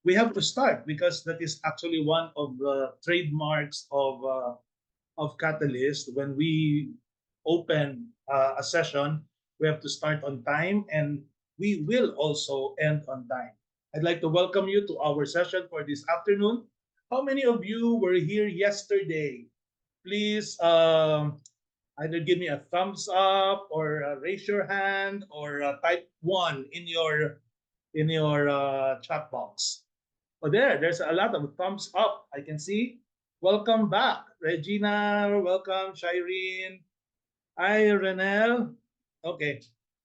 we have to start because that is actually one of the trademarks of Catalyst. When we open a session, we have to start on time and we will also end on time. I'd like to welcome you to our session for this afternoon. How many of you were here yesterday? Please either give me a thumbs up or raise your hand or type one in your chat box. Oh, there's a lot of thumbs up. I can see. Welcome back, Regina. Welcome, Shireen. Hi, Renel. Okay.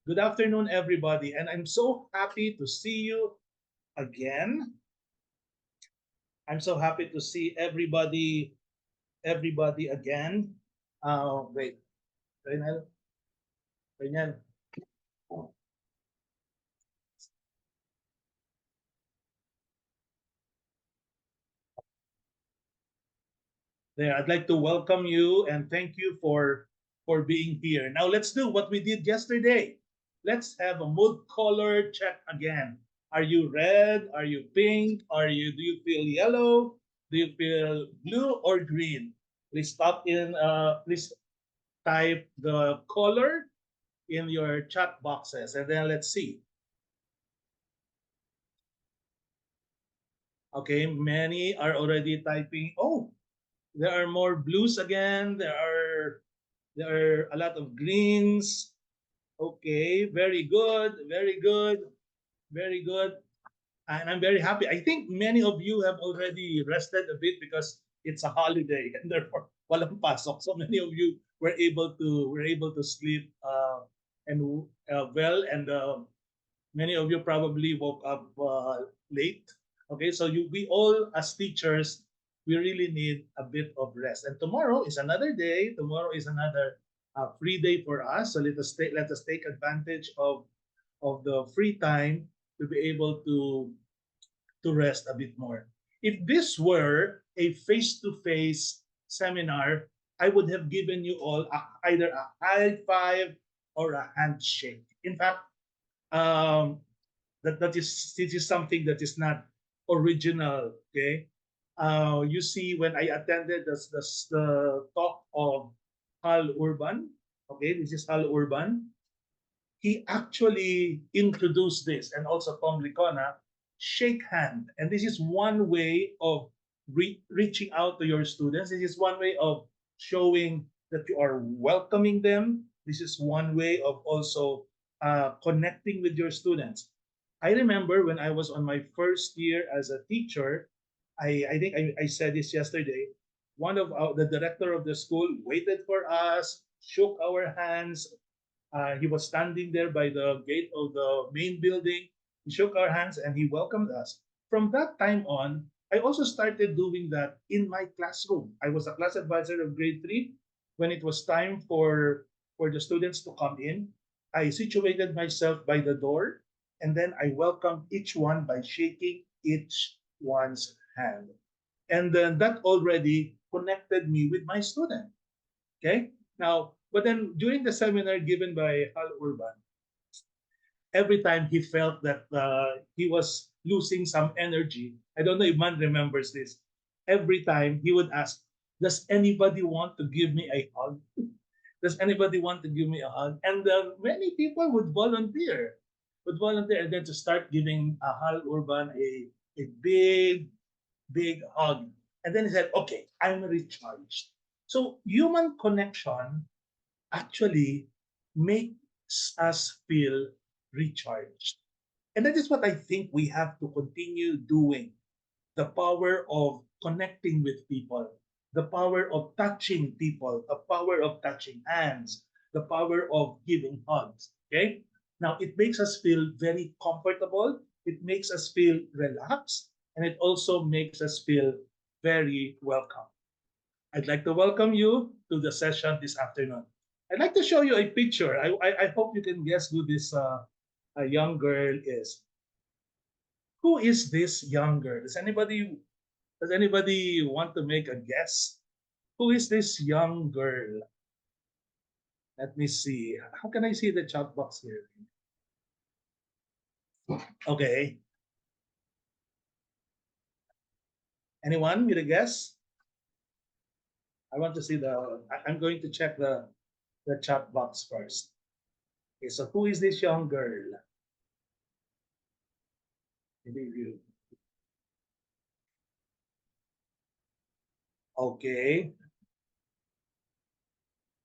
Good afternoon, everybody. And I'm so happy to see you again. I'm so happy to see everybody again. Wait, Renel, Renel. There, I'd like to welcome you and thank you for being here. Now let's do what we did yesterday. Let's have a mood color check again. Are you red? Are you pink? Do you feel yellow? Do you feel blue or green? Please type the color in your chat boxes and then let's see. Okay, many are already typing. Oh, there are more blues again. There are a lot of greens. Okay, very good, very good, very good. And I'm very happy. I think many of you have already rested a bit because it's a holiday and therefore walang pasok. So many of you were able to sleep and well, and many of you probably woke up late. Okay, so we all as teachers, we really need a bit of rest. And tomorrow is another day. Tomorrow is another free day for us. So let us take advantage of the free time to be able to rest a bit more. If this were a face-to-face seminar, I would have given you all either a high five or a handshake. In fact, um, that is this is something that is not original. Okay, you see, when I attended the talk of Hal Urban, okay, this is Hal Urban. He actually introduced this, and also Tom Licona, shake hand. And this is one way of reaching out to your students. This is one way of showing that you are welcoming them. This is one way of also connecting with your students. I remember when I was on my first year as a teacher, I think I said this yesterday. One of the director of the school waited for us, shook our hands, he was standing there by the gate of the main building. He shook our hands and he welcomed us. From that time on, I also started doing that in my classroom. I was a class advisor of grade 3. When it was time for the students to come in, I situated myself by the door and then I welcomed each one by shaking each one's hand. And then that already connected me with my student. Okay. Now, but then during the seminar given by Hal Urban, every time he felt that he was losing some energy, I don't know if Man remembers this. Every time he would ask, "Does anybody want to give me a hug? Does anybody want to give me a hug?" And many people would volunteer, and then to start giving Hal Urban a big, big hug. And then he said, "Okay, I'm recharged." So human connection actually makes us feel recharged. And that is what I think we have to continue doing. The power of connecting with people, the power of touching people, the power of touching hands, the power of giving hugs. Okay? Now, it makes us feel very comfortable, it makes us feel relaxed, and it also makes us feel very welcome. I'd like to welcome you to the session this afternoon. I'd like to show you a picture. I hope you can guess who this young girl is. Who is this young girl? Does anybody want to make a guess? Who is this young girl? Let me see. How can I see the chat box here? Okay. Anyone with a guess? I want to see I'm going to check the chat box first. Okay, so who is this young girl? Maybe you. Okay,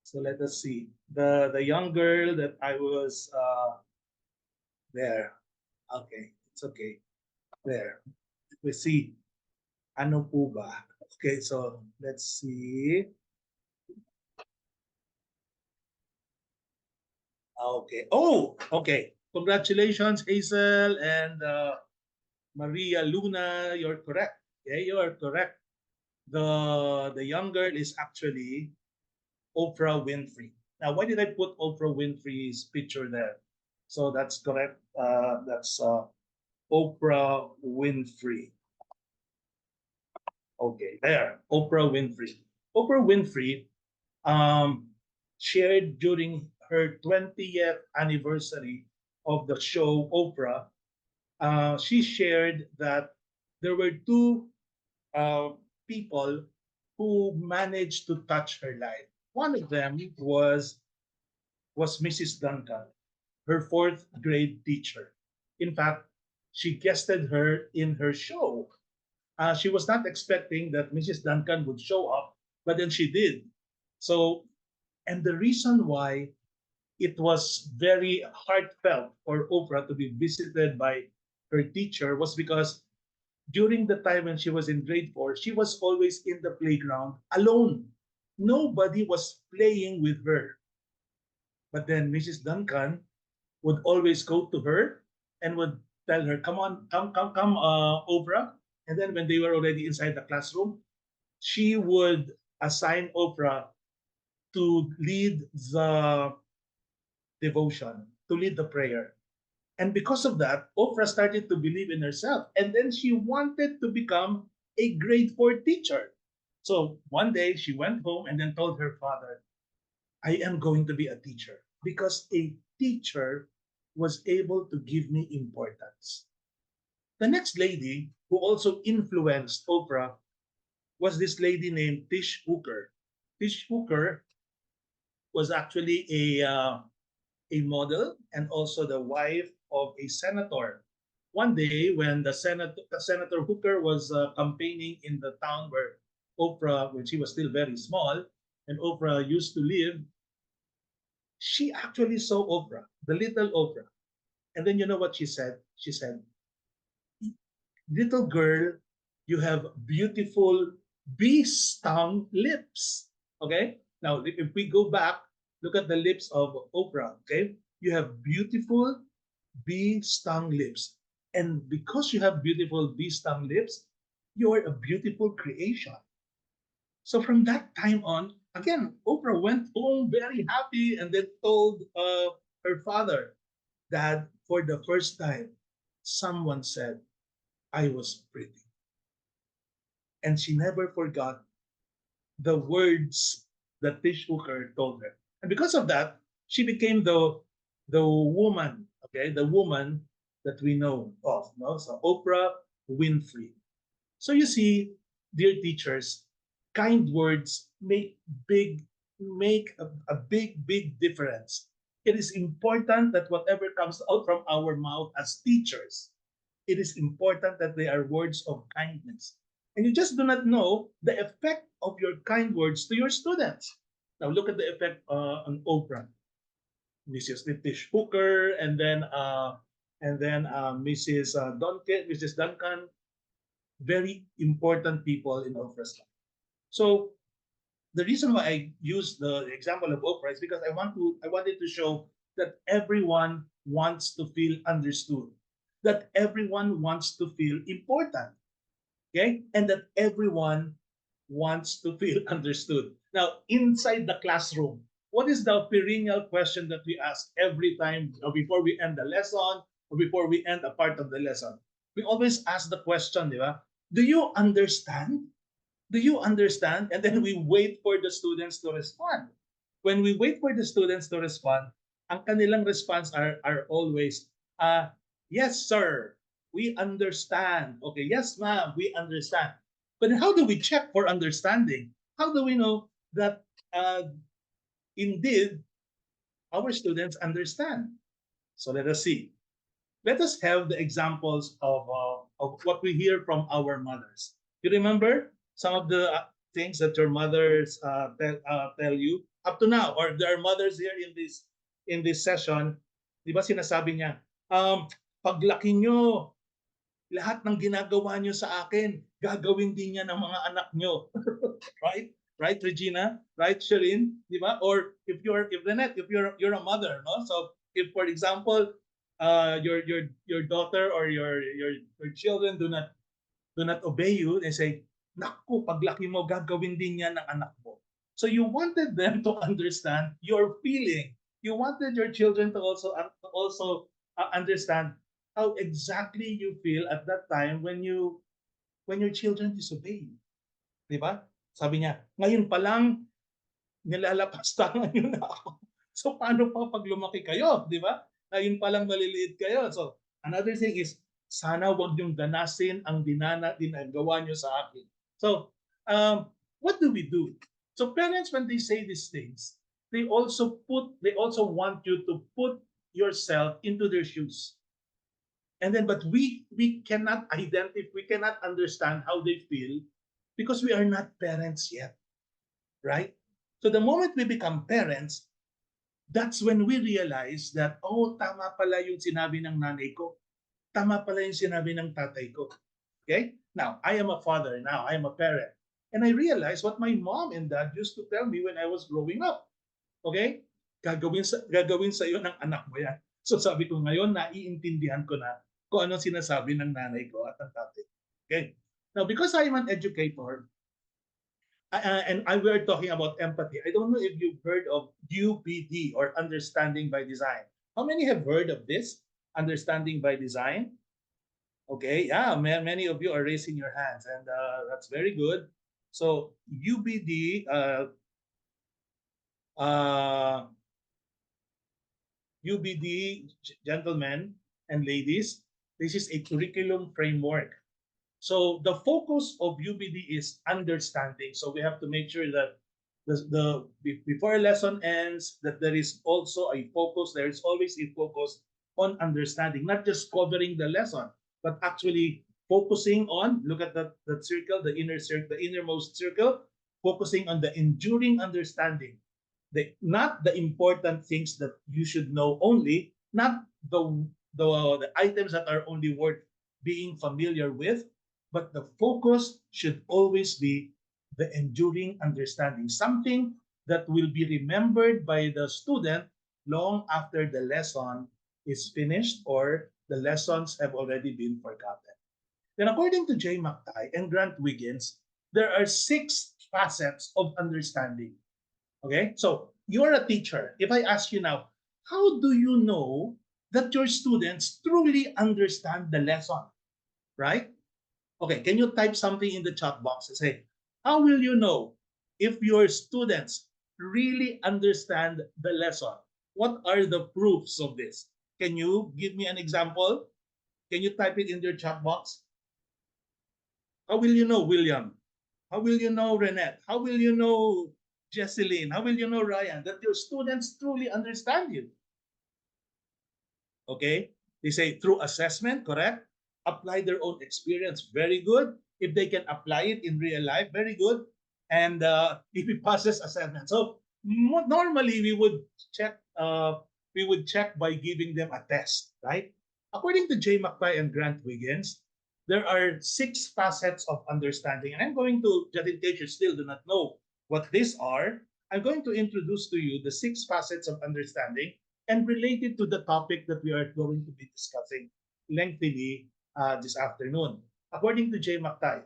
so let us see. The young girl that I was there. Okay, it's okay. There. We see. Ano po ba? Okay, so let's see. Okay. Oh, okay. Congratulations, Hazel and Maria Luna. You're correct. Okay, you are correct. The young girl is actually Oprah Winfrey. Now, why did I put Oprah Winfrey's picture there? So that's correct. That's Oprah Winfrey. Okay, there. Oprah Winfrey. Oprah Winfrey um, shared during her 20th anniversary of the show Oprah. She shared that there were two uh, people who managed to touch her life. One of them was Mrs. Duncan, her fourth grade teacher. In fact, she guested her in her show. She was not expecting that Mrs. Duncan would show up, but then she did. So, and the reason why it was very heartfelt for Oprah to be visited by her teacher was because during the time when she was in grade 4, she was always in the playground alone. Nobody was playing with her. But then Mrs. Duncan would always go to her and would tell her, "Come on, come, Oprah." And then when they were already inside the classroom, she would assign Oprah to lead the devotion, to lead the prayer. And because of that, Oprah started to believe in herself. And then she wanted to become a grade 4 teacher. So one day she went home and then told her father, "I am going to be a teacher because a teacher was able to give me importance." The next lady who also influenced Oprah was this lady named Tish Hooker. Tish Hooker was actually a model and also the wife of a senator. One day, when Senator Hooker was campaigning in the town where Oprah, when she was still very small, and Oprah used to live, she actually saw Oprah, the little Oprah. And then you know what she said? She said, "Little girl, you have beautiful bee stung lips." Okay? Now, if we go back, look at the lips of Oprah. Okay? You have beautiful bee stung lips. And because you have beautiful bee stung lips, you are a beautiful creation. So from that time on, again, Oprah went home very happy and then told her father that for the first time, someone said, "I was pretty." And she never forgot the words that Tish Hooker told her. And because of that, she became the woman, okay, the woman that we know of. No? So Oprah Winfrey. So you see, dear teachers, kind words make a big difference. It is important that whatever comes out from our mouth as teachers, it is important that they are words of kindness. And you just do not know the effect of your kind words to your students. Now look at the effect on Oprah, Mrs. Nitish Hooker, and then Mrs. Duncan, very important people in Oprah's life. So the reason why I use the example of Oprah is because I wanted to show that everyone wants to feel understood, that everyone wants to feel important, okay, and that everyone wants to feel understood. Now, inside the classroom, what is the perennial question that we ask every time before we end the lesson or before we end a part of the lesson? We always ask the question, di ba? Do you understand? Do you understand? And then we wait for the students to respond. When we wait for the students to respond, ang kanilang response are always, yes, sir, we understand. Okay, yes, ma'am, we understand. But how do we check for understanding? How do we know that uh, indeed our students understand? So let us see. Let us have the examples of what we hear from our mothers. You remember some of the things that your mothers tell you up to now, or there are mothers here in this session. Di ba sinasabi niya, paglaki nyo, lahat ng ginagawa nyo sa akin, gagawin din niya ng mga anak nyo. Right? Right, Regina? Right, Shireen? Di ba? Or if Lynette, if you're a mother, no? So if for example, your daughter or your children do not obey you, they say, naku, paglaki mo, gagawin din yan ng anak mo. So you wanted them to understand your feeling. You wanted your children to also understand how exactly you feel at that time when your children disobey you. Di ba? Sabi niya, ngayon pa lang, nilalapastangan niyo na ako. So paano pa pag lumaki kayo, di ba? Ngayon pa lang maliliit kayo. So another thing is, sana wag niyong danasin ang dinagawa niyo sa akin. So what do we do? So parents, when they say these things, they also want you to put yourself into their shoes. And then, but we cannot identify, we cannot understand how they feel because we are not parents yet, right? So the moment we become parents, that's when we realize that, oh, tama pala yung sinabi ng nanay ko. Tama pala yung sinabi ng tatay ko. Okay? Now, I am a father now. I am a parent. And I realize what my mom and dad used to tell me when I was growing up. Okay? Gagawin sa iyo ng anak mo yan. So sabi ko ngayon, naiintindihan ko na kung ano sinasabi ng nanay ko at ng tatay. Okay? Now, because I am an educator, and we are talking about empathy. I don't know if you've heard of UBD or understanding by design. How many have heard of this? Understanding by design? Okay, yeah, many of you are raising your hands, and that's very good. So UBD, UBD, gentlemen and ladies, this is a curriculum framework. So the focus of UBD is understanding. So we have to make sure that before a lesson ends, that there is also a focus. There is always a focus on understanding, not just covering the lesson, but actually focusing on. Look at that circle, the innermost circle, focusing on the enduring understanding. Not the important things that you should know only, not the items that are only worth being familiar with, but the focus should always be the enduring understanding, something that will be remembered by the student long after the lesson is finished or the lessons have already been forgotten. Then, according to J. McTighe and Grant Wiggins, there are 6 facets of understanding. Okay, so you're a teacher. If I ask you now, how do you know that your students truly understand the lesson? Right? Okay, can you type something in the chat box and say, how will you know if your students really understand the lesson? What are the proofs of this? Can you give me an example? Can you type it in your chat box? How will you know, William? How will you know, Renette? How will you know, Jesseline? How will you know, Ryan, that your students truly understand you? Okay? They say through assessment, correct? Apply their own experience, very good. If they can apply it in real life, very good. And if it passes assessment, so normally we would check by giving them a test, right? According to J. McFly and Grant Wiggins, there are 6 facets of understanding, and I'm going to, just in case you still do not know what these are, I'm going to introduce to you the 6 facets of understanding and related to the topic that we are going to be discussing lengthily this afternoon. According to J. McTighe,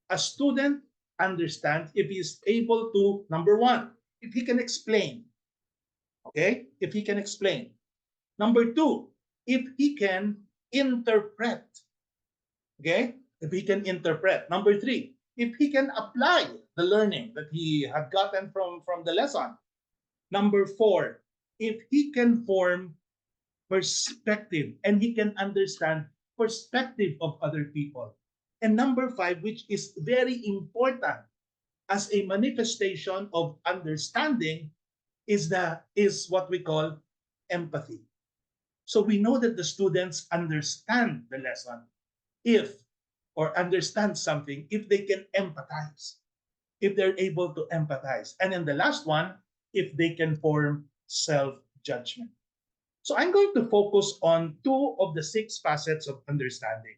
a student understands if he is able to, number 1, if he can explain. Okay? If he can explain. Number 2, if he can interpret. Okay? If he can interpret. Number 3, if he can apply the learning that he had gotten from the lesson. Number 4, if he can form perspective and he can understand perspective of other people. And number five, which is very important as a manifestation of understanding, is what we call empathy. So we know that the students understand the lesson if or understand something if they can empathize, if they're able to empathize. And then the last one, if they can form self judgment. So I'm going to focus on two of the six facets of understanding.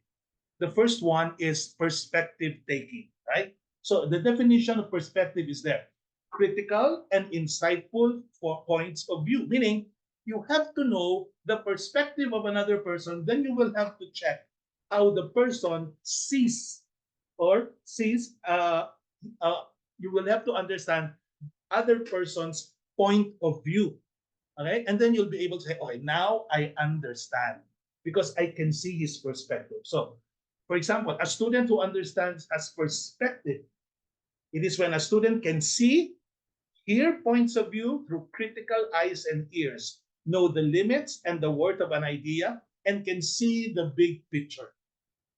The first one is perspective taking, right? So the definition of perspective is there: critical and insightful for points of view, meaning you have to know the perspective of another person, then you will have to check how the person sees or sees, uh, you will have to understand other person's point of view. Okay, and then you'll be able to say, okay, now I understand because I can see his perspective. So for example, a student who understands as perspective, it is when a student can see, hear points of view through critical eyes and ears, know the limits and the worth of an idea, and can see the big picture.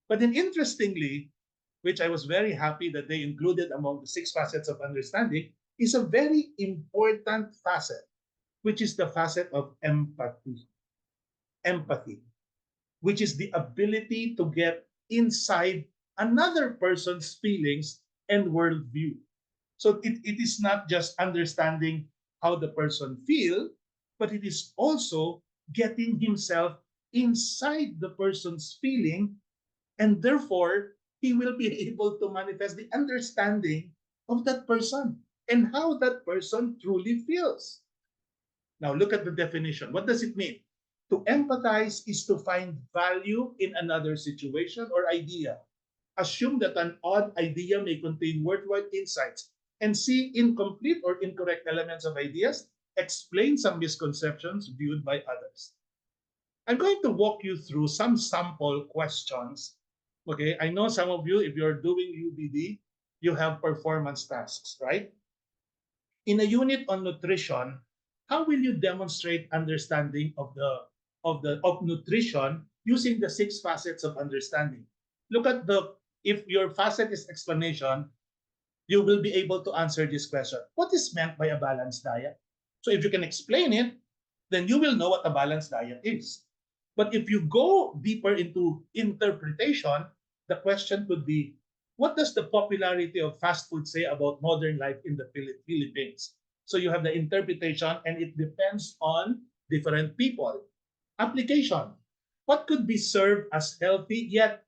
But then interestingly, which I was very happy that they included among the six facets of understanding, is a very important facet, which is the facet of empathy. Empathy, which is the ability to get inside another person's feelings and worldview. So it is not just understanding how the person feel, but it is also getting himself inside the person's feeling, and therefore he will be able to manifest the understanding of that person and how that person truly feels. Now look at the definition. What does it mean? To empathize is to find value in another situation or idea. Assume that an odd idea may contain worthwhile insights and see incomplete or incorrect elements of ideas. Explain some misconceptions viewed by others. I'm going to walk you through some sample questions. Okay, I know some of you, if you're doing UBD, you have performance tasks, right? In a unit on nutrition, how will you demonstrate understanding of nutrition using the six facets of understanding? Look at the if your facet is explanation, you will be able to answer this question. What is meant by a balanced diet? So if you can explain it, then you will know what a balanced diet is. But if you go deeper into interpretation, the question could be, what does the popularity of fast food say about modern life in the Philippines? So you have the interpretation, and it depends on different people. Application. What could be served as healthy yet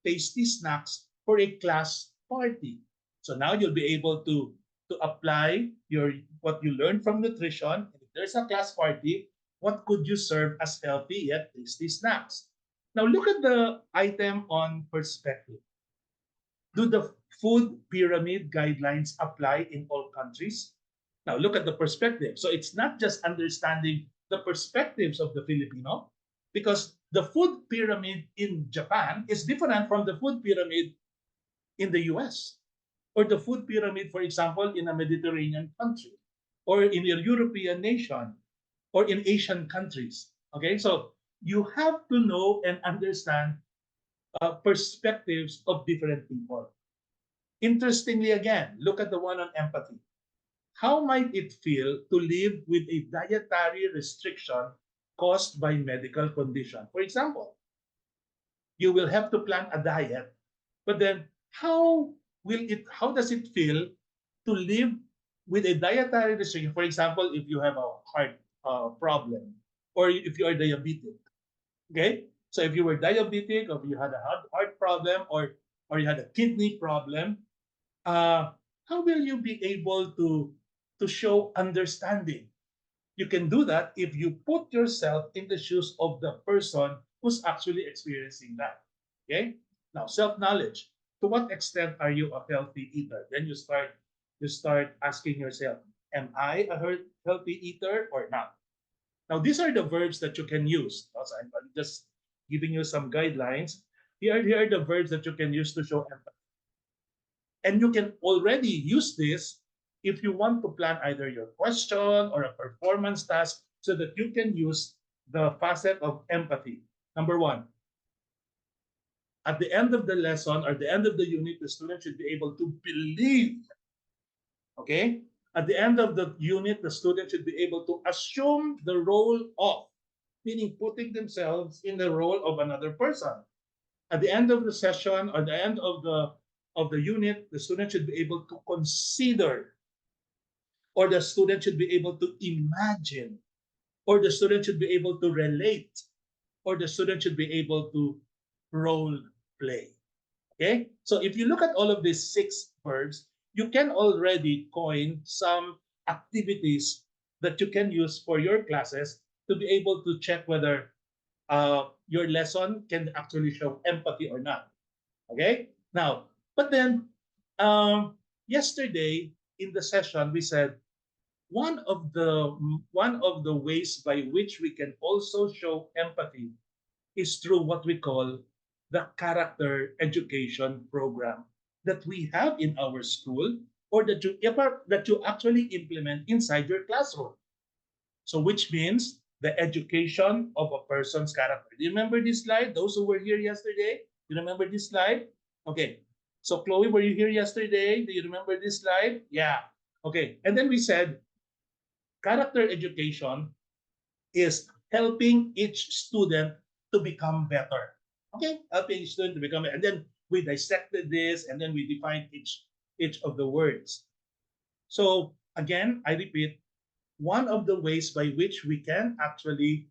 tasty snacks for a class party? So now you'll be able to apply your what you learned from nutrition. And if there's a class party, what could you serve as healthy yet tasty snacks? Now look at the item on perspective. Do the food pyramid guidelines apply in all countries? Now look at the perspective. So it's not just understanding the perspectives of the Filipino, because the food pyramid in Japan is different from the food pyramid in the US, or the food pyramid, for example, in a Mediterranean country, or in a European nation, or in Asian countries. Okay, so you have to know and understand perspectives of different people. Interestingly, again, look at the one on empathy. How might it feel to live with a dietary restriction caused by medical condition? For example, you will have to plan a diet, but then how does it feel to live with a dietary restriction? For example, if you have a heart problem, or if you are diabetic, okay? So if you were diabetic, or if you had a heart problem, or you had a kidney problem, how will you be able to show understanding? You can do that if you put yourself in the shoes of the person who's actually experiencing that. Okay? Now, self-knowledge. To what extent are you a healthy eater? Then you start asking yourself, am I a healthy eater or not? Now, these are the verbs that you can use. Also, I'm just giving you some guidelines. Here are the verbs that you can use to show empathy. And you can already use this if you want to plan either your question or a performance task, so that you can use the facet of empathy. Number one, At the end of the lesson or the end of the unit, the student should be able to believe. Okay? At the end of the unit, the student should be able to assume the role of, meaning putting themselves in the role of another person. At the end of the session or the end of the unit, the student should be able to consider, or the student should be able to imagine, or the student should be able to relate, or the student should be able to role play. Okay? So if you look at all of these six verbs, you can already coin some activities that you can use for your classes to be able to check whether your lesson can actually show empathy or not. Okay? Now, but then yesterday in the session we said one of the ways by which we can also show empathy is through what we call the character education program that we have in our school, or that you actually implement inside your classroom. So which means the education of a person's character. Do you remember this slide? Those who were here yesterday, you remember this slide? Okay. So Chloe, were you here yesterday? Do you remember this slide? Yeah. Okay. And then we said character education is helping each student to become better. Okay, helping each student to become better. And then we dissected this, and then we defined each of the words. So again, I repeat, one of the ways by which we can actually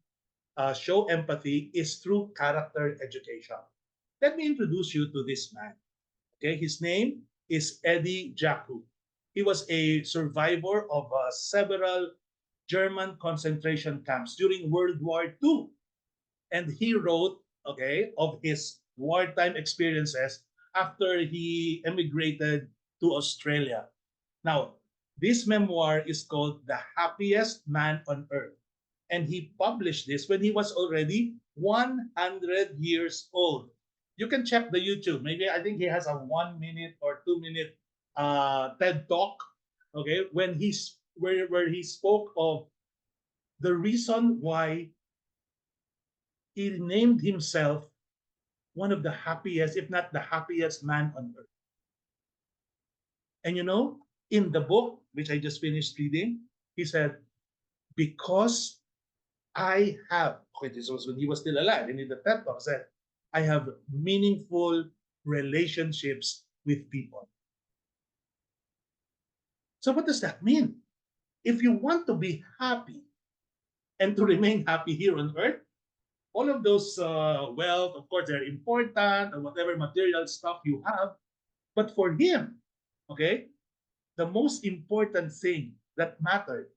show empathy is through character education. Let me introduce you to this man. Okay, his name is Eddie Jaku. He was a survivor of several German concentration camps during World War II. And he wrote, okay, of his wartime experiences after he emigrated to Australia. Now, this memoir is called The Happiest Man on Earth. And he published this when he was already 100 years old. You can check the YouTube. Maybe I think he has a 1 minute or 2 minute TED talk. Okay, where he spoke of the reason why he named himself one of the happiest, if not the happiest man on earth. And you know, in the book, which I just finished reading, he said, because I have, okay, this was when he was still alive, and in the TED talk said, I have meaningful relationships with people. So what does that mean? If you want to be happy and to remain happy here on earth, all of those wealth, of course, they're important, or whatever material stuff you have. But for him, okay, the most important thing that mattered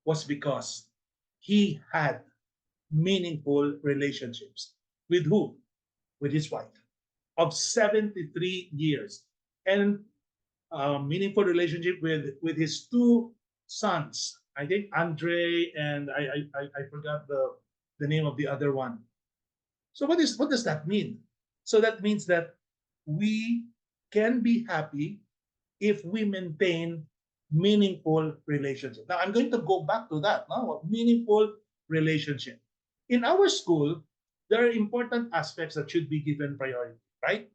was because he had meaningful relationships. With who? With his wife of 73 years. And meaningful relationship with his two sons. I think Andre and I forgot the name of the other one. So what does that mean? So that means that we can be happy if we maintain meaningful relationship. Now I'm going to go back to that now. Meaningful relationship. In our school, there are important aspects that should be given priority, right?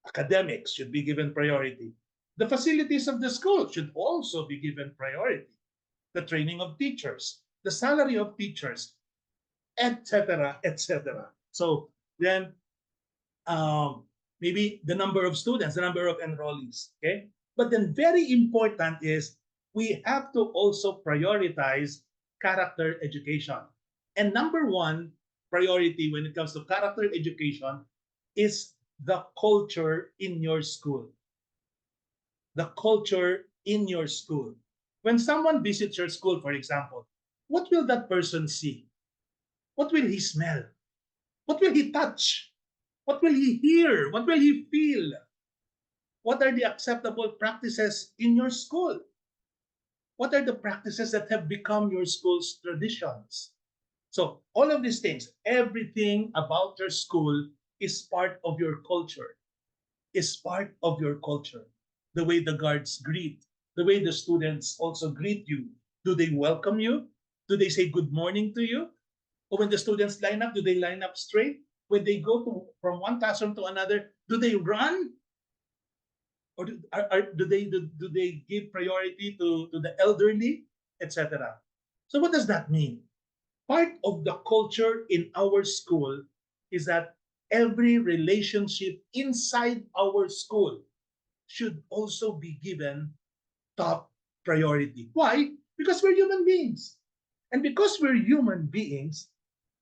Academics should be given priority. The facilities of the school should also be given priority. The training of teachers, the salary of teachers, etc., etc. So then maybe the number of students, the number of enrollees. Okay, but then very important is we have to also prioritize character education. And number one priority when it comes to character education is the culture in your school. The culture in your school. When someone visits your school, for example, what will that person see? What will he smell? What will he touch? What will he hear? What will he feel? What are the acceptable practices in your school? What are the practices that have become your school's traditions? So, all of these things, everything about your school is part of your culture, is part of your culture. The way the guards greet, the way the students also greet you. Do they welcome you? Do they say good morning to you? Or when the students line up, do they line up straight? when they go from one classroom to another, do they run, or do they give priority to the elderly, etc.? So what does that mean? Part of the culture in our school is that every relationship inside our school should also be given top priority. Why? Because we're human beings. And because we're human beings,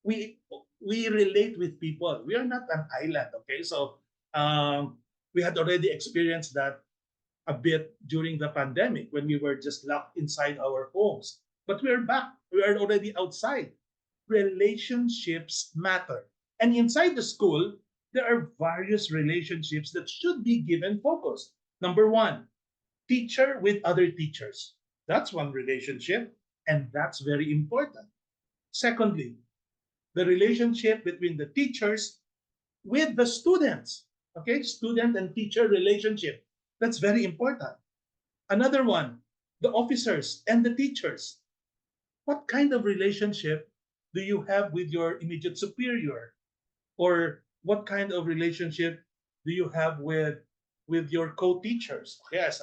we we relate with people. We are not an island, okay? So we had already experienced that a bit during the pandemic when we were just locked inside our homes. But we're back. We are already outside. Relationships matter. And inside the school, there are various relationships that should be given focus. Number one, teacher with other teachers. That's one relationship, and that's very important. Secondly, the relationship between the teachers with the students. Okay, student and teacher relationship. That's very important. Another one, the officers and the teachers. What kind of relationship do you have with your immediate superior? Or what kind of relationship do you have with your co-teachers? Okay, as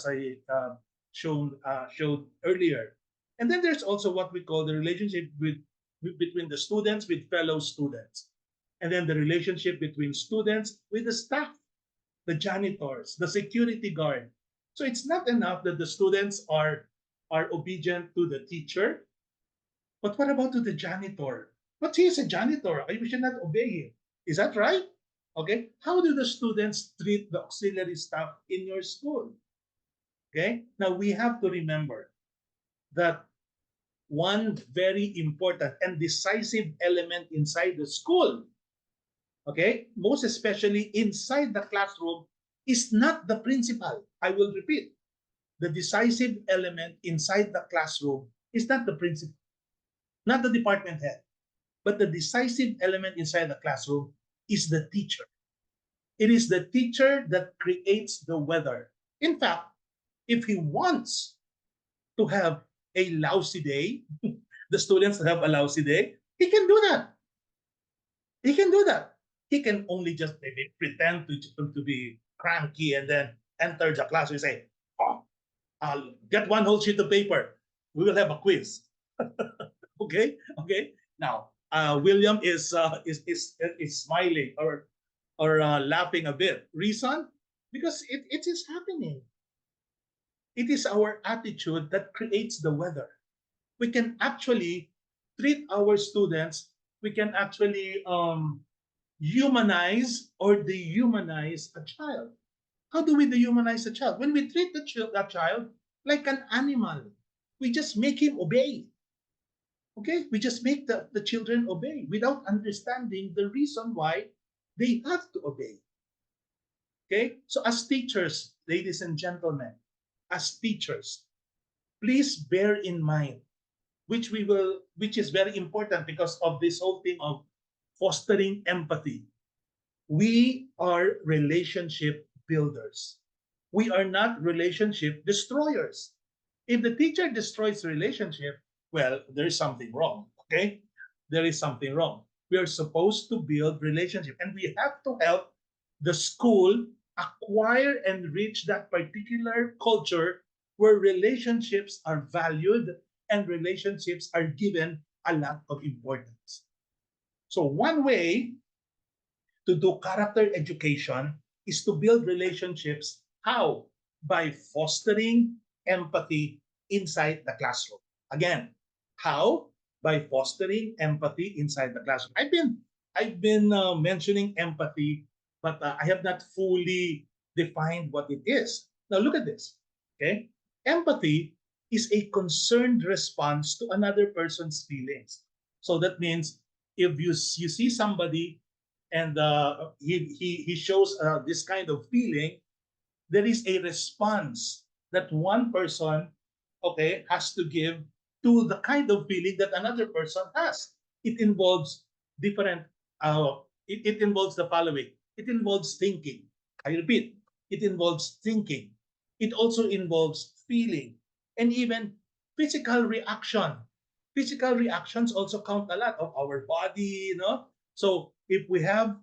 I showed earlier. And then there's also what we call the relationship between the students with fellow students, and then the relationship between students with the staff, the janitors, the security guard. So it's not enough that the students are obedient to the teacher, but what about to the janitor? But he is a janitor. You should not obey him. Is that right? Okay. How do the students treat the auxiliary staff in your school? Okay. Now we have to remember that one very important and decisive element inside the school, okay, most especially inside the classroom, is not the principal. I will repeat. The decisive element inside the classroom is not the principal, not the department head. But the decisive element inside the classroom is the teacher. It is the teacher that creates the weather. In fact, if he wants to have a lousy day, the students have a lousy day, he can do that. He can do that. He can only just maybe pretend to be cranky and then enter the class and say, oh, I'll get one whole sheet of paper. We will have a quiz. Okay, okay. Now, William is smiling or laughing a bit. Reason? Because it is happening. It is our attitude that creates the weather. We can actually treat our students. We can actually humanize or dehumanize a child. How do we dehumanize a child? When we treat that child like an animal, we just make him obey. Okay, we just make the children obey without understanding the reason why they have to obey. Okay, so as teachers, ladies and gentlemen, as teachers, please bear in mind, which is very important because of this whole thing of fostering empathy. We are relationship builders. We are not relationship destroyers. If the teacher destroys relationship, well, there is something wrong. Okay, there is something wrong. We are supposed to build relationship, and we have to help the school acquire and reach that particular culture where relationships are valued and relationships are given a lot of importance. So one way to do character education is to build relationships. How? By fostering empathy inside the classroom. Again, how? By fostering empathy inside the classroom. I've been mentioning empathy, but I have not fully defined what it is. Now look at this. Okay, empathy is a concerned response to another person's feelings. So that means if you see somebody and he shows this kind of feeling, there is a response that one person, okay, has to give to the kind of feeling that another person has. It involves different. It involves the following. It involves thinking. I repeat, it involves thinking. It also involves feeling and even physical reaction. Physical reactions also count a lot of our body, you know, So if we have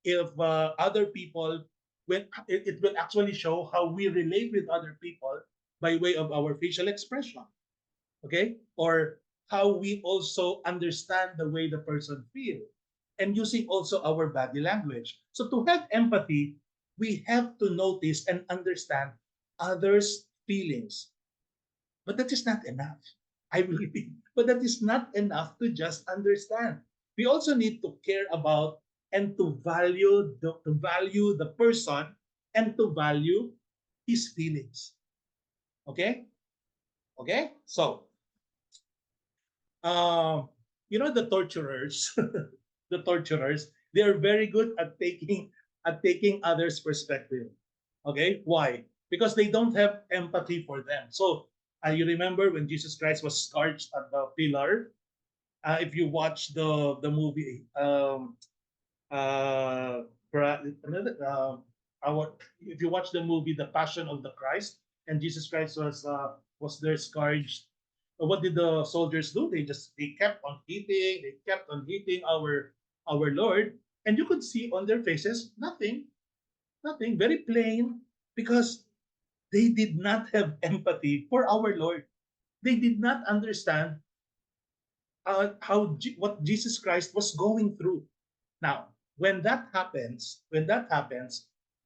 if other people, when it will actually show how we relate with other people by way of our facial expression, okay, or how we also understand the way the person feels, and using also our body language. So to have empathy, we have to notice and understand others feelings, but that is not enough, I believe. But that is not enough to just understand. We also need to care about and to value the person and to value his feelings. Okay? Okay? So, um, the torturers, the torturers, they are very good at taking others' perspective. Okay, why? Because they don't have empathy for them. So, you remember when Jesus Christ was scourged at the pillar? If you watch the movie, uh, our, if you watch the movie The Passion of the Christ, and Jesus Christ was there scourged, what did the soldiers do? They kept on hitting, they kept on hitting our Lord, and you could see on their faces nothing, very plain, because they did not have empathy for our Lord. They did not understand what Jesus Christ was going through. Now, when that happens,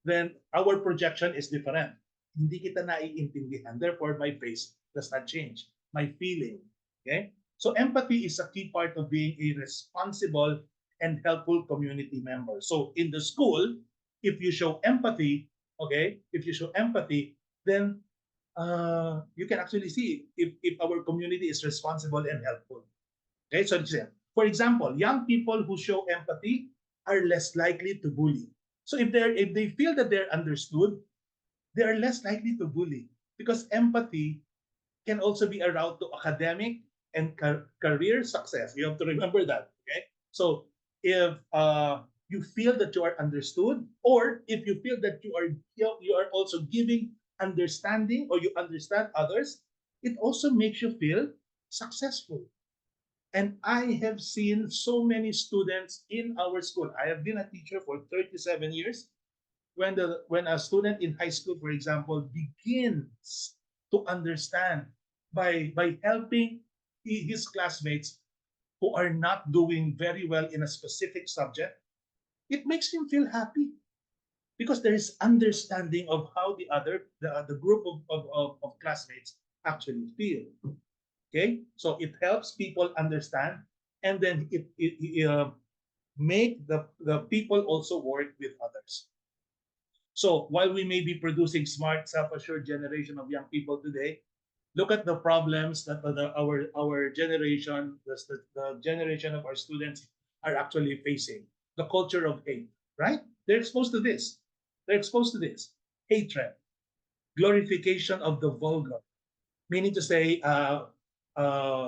then our projection is different. Hindi kita naiintindihan. Therefore, my face does not change. My feeling. Okay? So empathy is a key part of being a responsible and helpful community member. So in the school, if you show empathy, okay, if you show empathy, then you can actually see if our community is responsible and helpful. Okay, so for example, young people who show empathy are less likely to bully. So if they feel that they're understood, they are less likely to bully, because empathy can also be a route to academic and career success. You have to remember that. Okay, so if you feel that you are understood, or if you feel that you are also giving understanding, or you understand others, it also makes you feel successful. And I have seen so many students in our school. I have been a teacher for 37 years. When a student in high school, for example, begins to understand by helping his classmates who are not doing very well in a specific subject, it makes him feel happy, because there is understanding of how the group of classmates actually feel. Okay, so it helps people understand, and then it make the people also work with others. So while we may be producing smart, self-assured generation of young people today, look at the problems that our generation, the generation of our students are actually facing. The culture of hate, right? They're exposed to this. They're exposed to this hatred, glorification of the vulgar, meaning to say,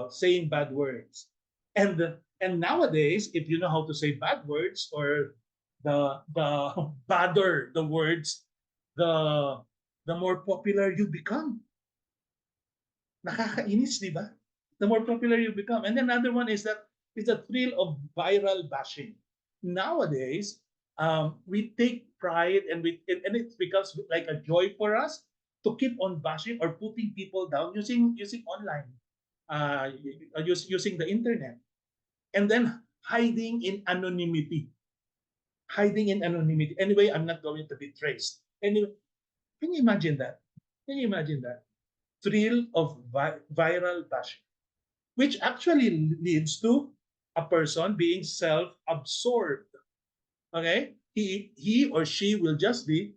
saying bad words. And nowadays, if you know how to say bad words, or the badder the words, the the more popular you become. Nakakainis, di ba? The more popular you become. And then another one is that it's a thrill of viral bashing. Nowadays, we take pride, and it becomes like a joy for us to keep on bashing or putting people down using online, using the internet, and then hiding in anonymity. Anyway, I'm not going to be traced. Anyway, can you imagine that? Can you imagine that? Thrill of viral bashing, which actually leads to a person being self-absorbed. Okay, he or she will just be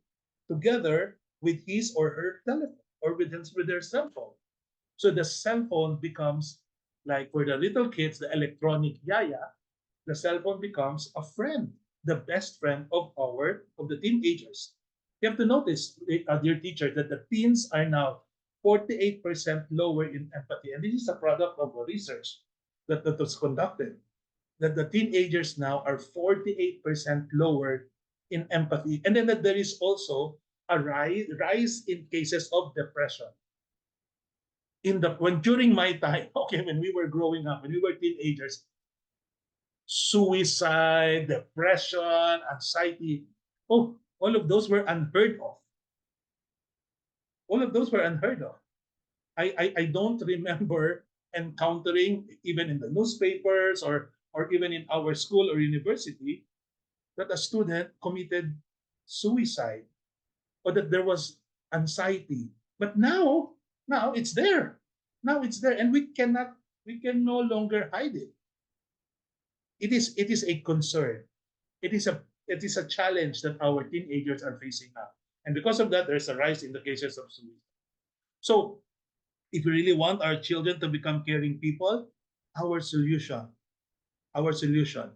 together with his or her telephone, or with their cell phone. So the cell phone becomes, like for the little kids, the electronic yaya. The cell phone becomes a friend, the best friend of the teenagers. You have to notice, dear teacher, that the teens are now 48% lower in empathy, and this is a product of a research that was conducted. That the teenagers now are 48% lower in empathy, and then that there is also a rise in cases of depression. When during my time, okay, when we were growing up, when we were teenagers, suicide, depression, anxiety. Oh, all of those were unheard of. All of those were unheard of. I don't remember encountering, even in the newspapers or even in our school or university, that a student committed suicide or that there was anxiety. But now it's there. Now it's there, and we can no longer hide it. It is a concern. It is a challenge that our teenagers are facing now. And because of that, there's a rise in the cases of suicide. So if we really want our children to become caring people, our solution, our solution,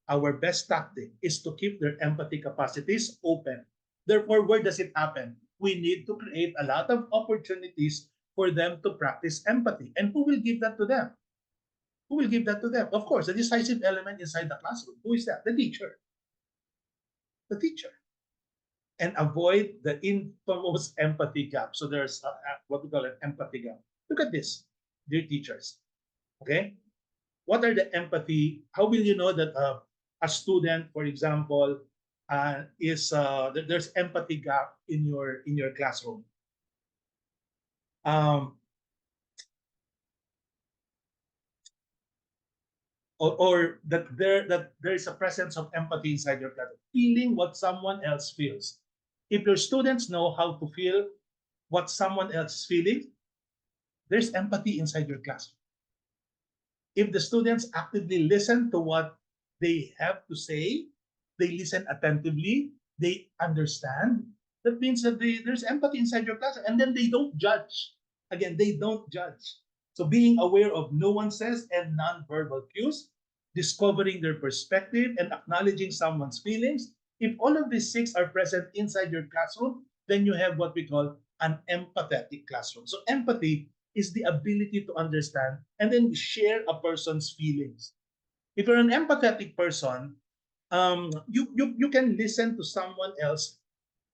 our best tactic is to keep their empathy capacities open. Therefore, where does it happen? We need to create a lot of opportunities for them to practice empathy. And who will give that to them? Who will give that to them? Of course, the decisive element inside the classroom. Who is that? The teacher. The teacher. And avoid the infamous empathy gap. So there's what we call an empathy gap. Look at this, dear teachers. Okay, what are the empathy? How will you know that a student, for example, is there's empathy gap in your classroom? Um, or that there is a presence of empathy inside your classroom, feeling what someone else feels. If your students know how to feel what someone else is feeling, there's empathy inside your classroom. If the students actively listen to what they have to say, they listen attentively, they understand, that means that there's empathy inside your class, and then they don't judge. Again, they don't judge. So being aware of nuances and nonverbal cues, discovering their perspective, and acknowledging someone's feelings, if all of these six are present inside your classroom, then you have what we call an empathetic classroom. So empathy is the ability to understand and then share a person's feelings. If you're an empathetic person, you can listen to someone else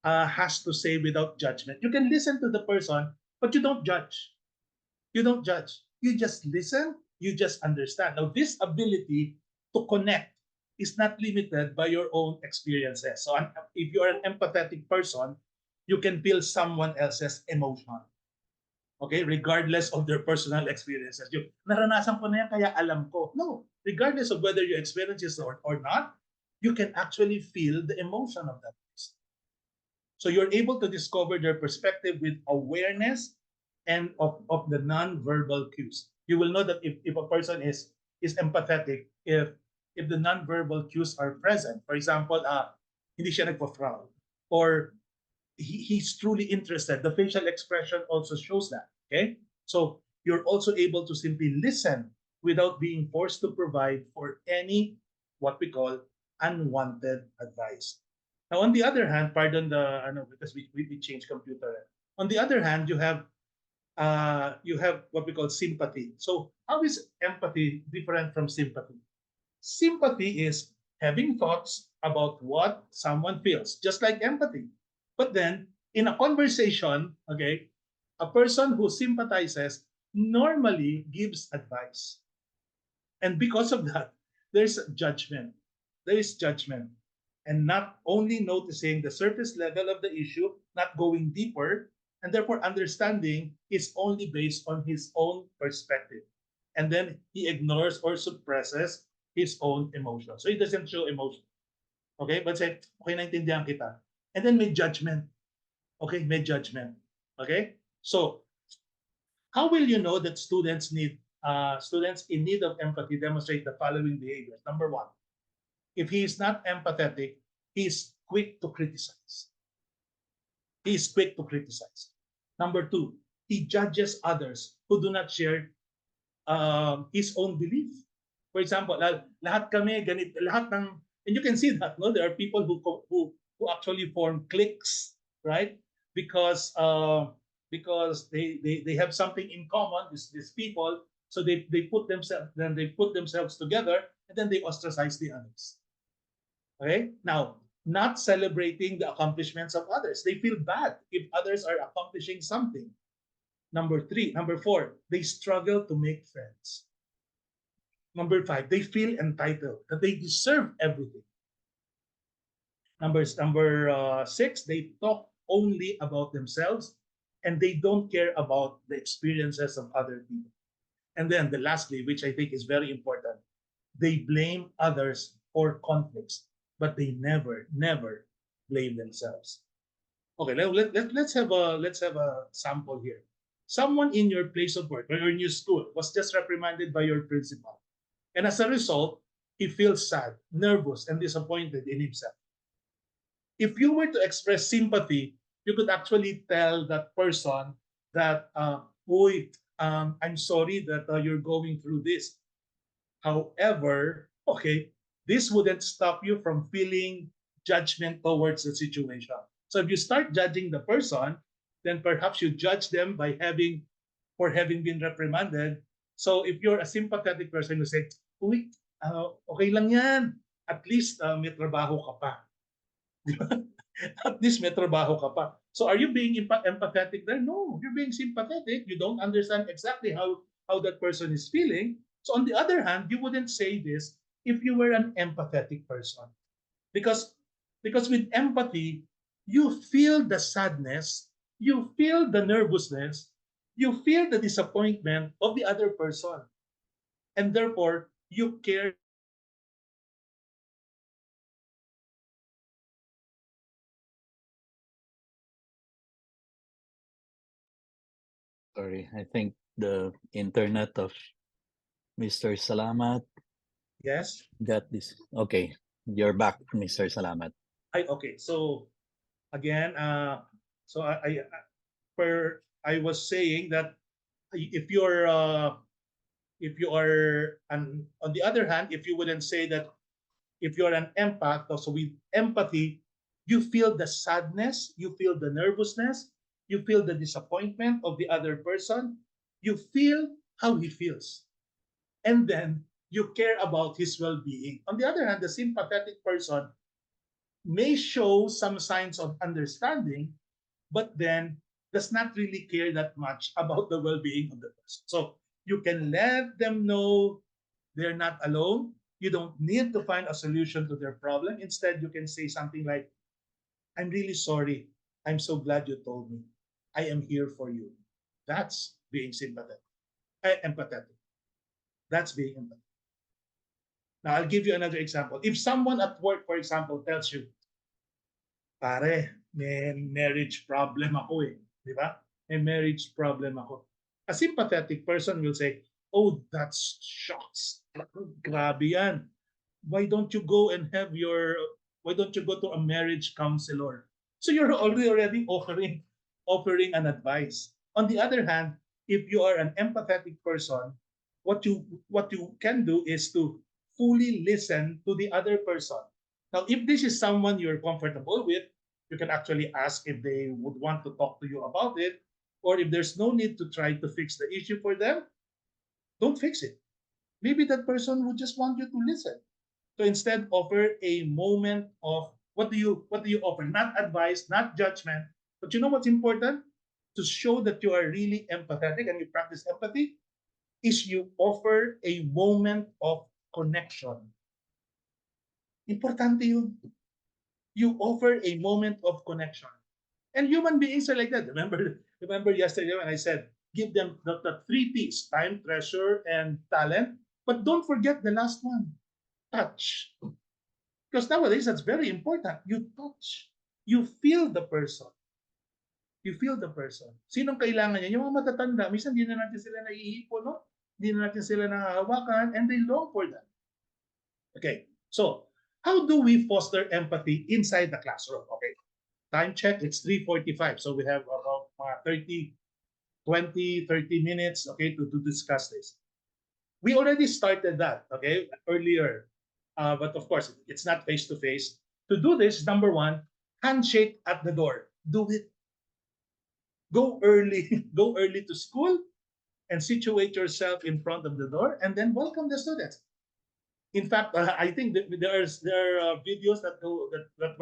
has to say without judgment. You can listen to the person, but you don't judge. You don't judge. You just listen, you just understand. Now, this ability to connect is not limited by your own experiences. So, if you're an empathetic person, you can feel someone else's emotion. Okay, regardless of their personal experiences. Yung, naranasan ko na yan, kaya alam ko. No, regardless of whether you experience it or not, you can actually feel the emotion of that person. So you're able to discover their perspective with awareness and of the non-verbal cues. You will know that if a person is empathetic, if the non-verbal cues are present. For example, hindi siya nagpa-frown, or he's truly interested. The facial expression also shows that. Okay, so you're also able to simply listen without being forced to provide for any what we call unwanted advice. Now, on the other hand, pardon the I know because we changed computer. On the other hand, you have what we call sympathy. So, how is empathy different from sympathy? Sympathy is having thoughts about what someone feels, just like empathy. But then, in a conversation, okay, a person who sympathizes normally gives advice. And because of that, there's judgment. There is judgment. And not only noticing the surface level of the issue, not going deeper, and therefore understanding is only based on his own perspective. And then he ignores or suppresses his own emotion. So he doesn't show emotion. Okay? But say, okay, naintindihan kita. And then may judgment. Okay? May judgment. Okay? So, how will you know that students in need of empathy demonstrate the following behaviors? Number one, if he is not empathetic, he is quick to criticize. He is quick to criticize. Number two, he judges others who do not share his own belief. For example, lahat kami ganit, lahat ng, and you can see that, no, there are people who actually form cliques, right? Because they have something in common, these people, so they put themselves together, and then they ostracize the others. Okay, now, not celebrating the accomplishments of others, they feel bad if others are accomplishing something. Number four, they struggle to make friends. Number five, they feel entitled, that they deserve everything. Number six, they talk only about themselves and they don't care about the experiences of other people. And then the lastly, which I think is very important, they blame others for conflicts, but they never blame themselves. Okay, let's have a sample here. Someone in your place of work or in your school was just reprimanded by your principal, and as a result, he feels sad, nervous, and disappointed in himself. If you were to express sympathy, you could actually tell that person that, "Uy, I'm sorry that you're going through this. However, okay, this wouldn't stop you from feeling judgment towards the situation. So if you start judging the person, then perhaps you judge them by having been reprimanded. So if you're a sympathetic person, you say, "Uy, okay lang yan. At least may trabaho ka pa." At least may trabaho ka pa. So are you being empathetic there? No, you're being sympathetic. You don't understand exactly how that person is feeling. So on the other hand, you wouldn't say this if you were an empathetic person. Because because with empathy, you feel the sadness, you feel the nervousness, you feel the disappointment of the other person. And therefore, you care about his well-being. So if you were to express sympathy, Sorry, I think the internet of Mr. Salamat yes, got this. Okay, you're back, Mr. Salamat. okay. So again, so I was saying that if you're if you are an on the other hand, if you wouldn't say that if you're an empath, so with empathy, you feel the sadness, you feel the nervousness, you feel the disappointment of the other person, you feel how he feels, and then you care about his well-being. On the other hand, the sympathetic person may show some signs of understanding, but then does not really care that much about the well-being of the person. So you can let them know they're not alone. You don't need to find a solution to their problem. Instead, you can say something like, "I'm really sorry. I'm so glad you told me. I am here for you." That's being sympathetic, empathetic. That's being empathetic. Now, I'll give you another example. If someone at work, for example, tells you, "Pare, may marriage problem ako eh." Di ba? May marriage problem ako. A sympathetic person will say, "Oh, that's shocks. Grabe yan. Why don't you go and have your, why don't you go to a marriage counselor?" So you're already offering an advice. On the other hand, if you are an empathetic person, what you can do is to fully listen to the other person. Now, if this is someone you're comfortable with, you can actually ask if they would want to talk to you about it, or if there's no need to try to fix the issue for them, don't fix it. Maybe that person would just want you to listen. So instead, offer a moment of what do you offer? Not advice, not judgment, but you know what's important? To show that you are really empathetic and you practice empathy is you offer a moment of connection. Importante yun. You offer a moment of connection. And human beings are like that. Remember yesterday when I said, give them the three T's: time, treasure, and talent. But don't forget the last one, touch. Because nowadays, that's very important. You touch. You feel the person. You feel the person. Sinong kailangan niya? Yung mga matatanda, minsan hindi na natin sila naiipo, no? Hindi na natin sila nahahawakan, and they long for that. Okay, so how do we foster empathy inside the classroom? Okay, time check, it's 3:45. So we have about 30 minutes, okay, to discuss this. We already started that, okay, earlier. But of course, it's not face to face. To do this, number one, handshake at the door. Do it. Go early. Go early to school and situate yourself in front of the door, and then welcome the students. In fact, I think there are videos that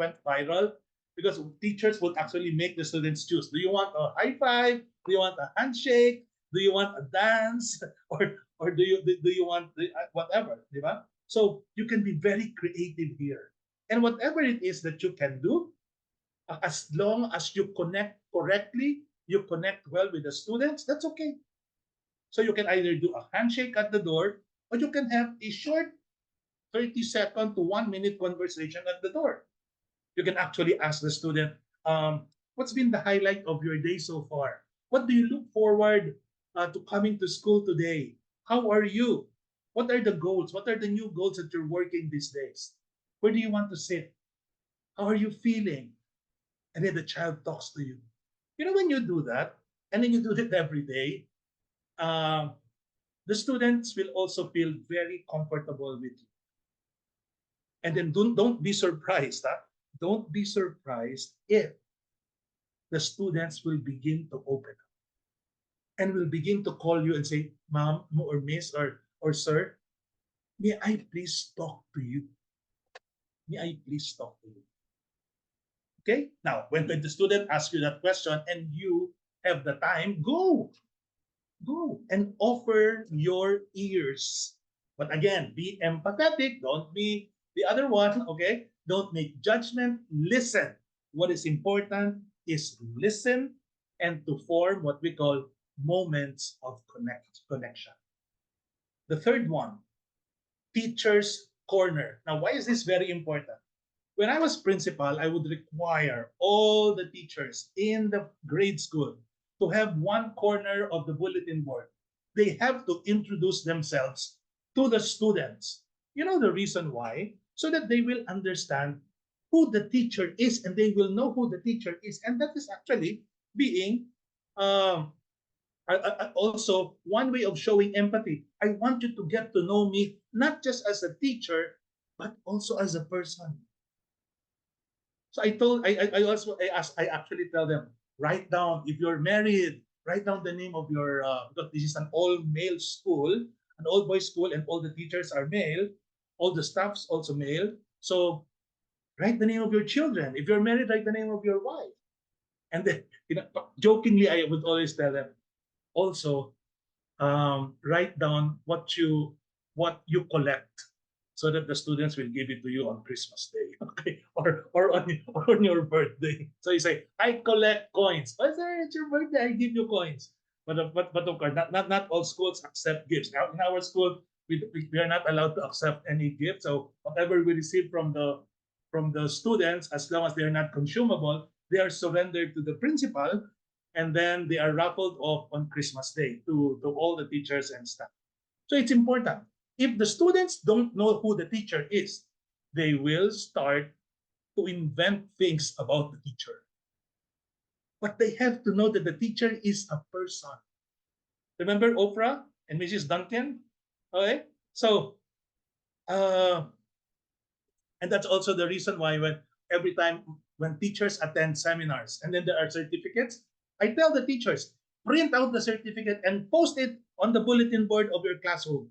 went viral because teachers would actually make the students choose. Do you want a high five? Do you want a handshake? Do you want a dance? Or or do you want whatever, di ba? So you can be very creative here. And whatever it is that you can do, as long as you connect correctly, you connect well with the students, that's okay. So you can either do a handshake at the door, or you can have a short 30-second to 1 minute conversation at the door. You can actually ask the student, what's been the highlight of your day so far? What do you look forward to coming to school today? How are you? What are the goals? What are the new goals that you're working these days? Where do you want to sit? How are you feeling? And then the child talks to you. You know, when you do that, and then you do it every day, uh, the students will also feel very comfortable with you. And then don't be surprised. Huh? Don't be surprised if the students will begin to open up and will begin to call you and say, Mom or Miss or Sir, may I please talk to you? May I please talk to you? Okay? Now, when the student asks you that question and you have the time, go and offer your ears. But again, be empathetic. Don't be the other one, okay? Don't make judgment. Listen. What is important is listen and to form what we call moments of connection. The third one, teacher's corner. Now, why is this very important? When I was principal, I would require all the teachers in the grade school to have one corner of the bulletin board. They have to introduce themselves to the students. You know the reason why? So that they will understand who the teacher is and they will know who the teacher is. And that is actually being um, also one way of showing empathy. I want you to get to know me not just as a teacher, but also as a person. So I also I ask I actually tell them, write down if you're married, write down the name of your because this is an all male school, an all boys school, and all the teachers are male, all the staffs also male. So write the name of your children. If you're married, write the name of your wife. And then jokingly, I would always tell them also write down what you collect so that the students will give it to you on Christmas Day, okay, or on your birthday. So you say, I collect coins. Oh, sir, it's your birthday. I give you coins. But of course, not all schools accept gifts. Now, in our school, we are not allowed to accept any gift. So whatever we receive from the students, as long as they are not consumable, they are surrendered to the principal, and then they are raffled off on Christmas Day to all the teachers and staff. So it's important. If the students don't know who the teacher is, they will start to invent things about the teacher. But they have to know that the teacher is a person. Remember Oprah and Mrs. Duncan? Okay? So, uh, and that's also the reason why when every time when teachers attend seminars and then there are certificates, I tell the teachers, print out the certificate and post it on the bulletin board of your classroom.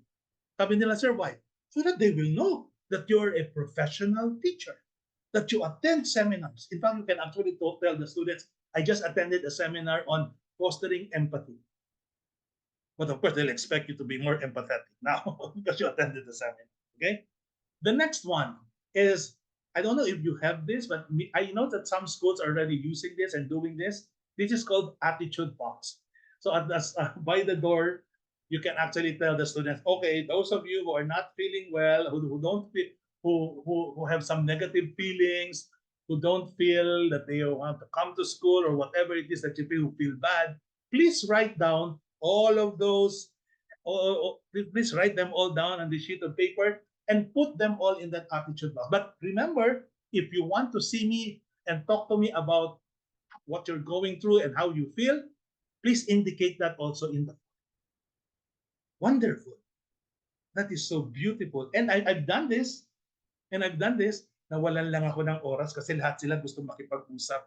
Sabi nila, sir, why? So that they will know that you're a professional teacher, that you attend seminars. In fact, you can actually tell the students, I just attended a seminar on fostering empathy. But of course, they'll expect you to be more empathetic now because you attended the seminar. Okay? The next one is, I don't know if you have this, but I know that some schools are already using this and doing this. This is called attitude box. So by the door, you can actually tell the students, okay, those of you who are not feeling well, who don't feel, who have some negative feelings, who don't feel that they want to come to school or whatever it is that you feel bad, please write down all of those. Please write them all down on the sheet of paper and put them all in that attitude box. But remember, if you want to see me and talk to me about what you're going through and how you feel, please indicate that also in the wonderful. That is so beautiful. And I've done this, nawalan lang ako ng oras kasi lahat sila gusto makipag-usap.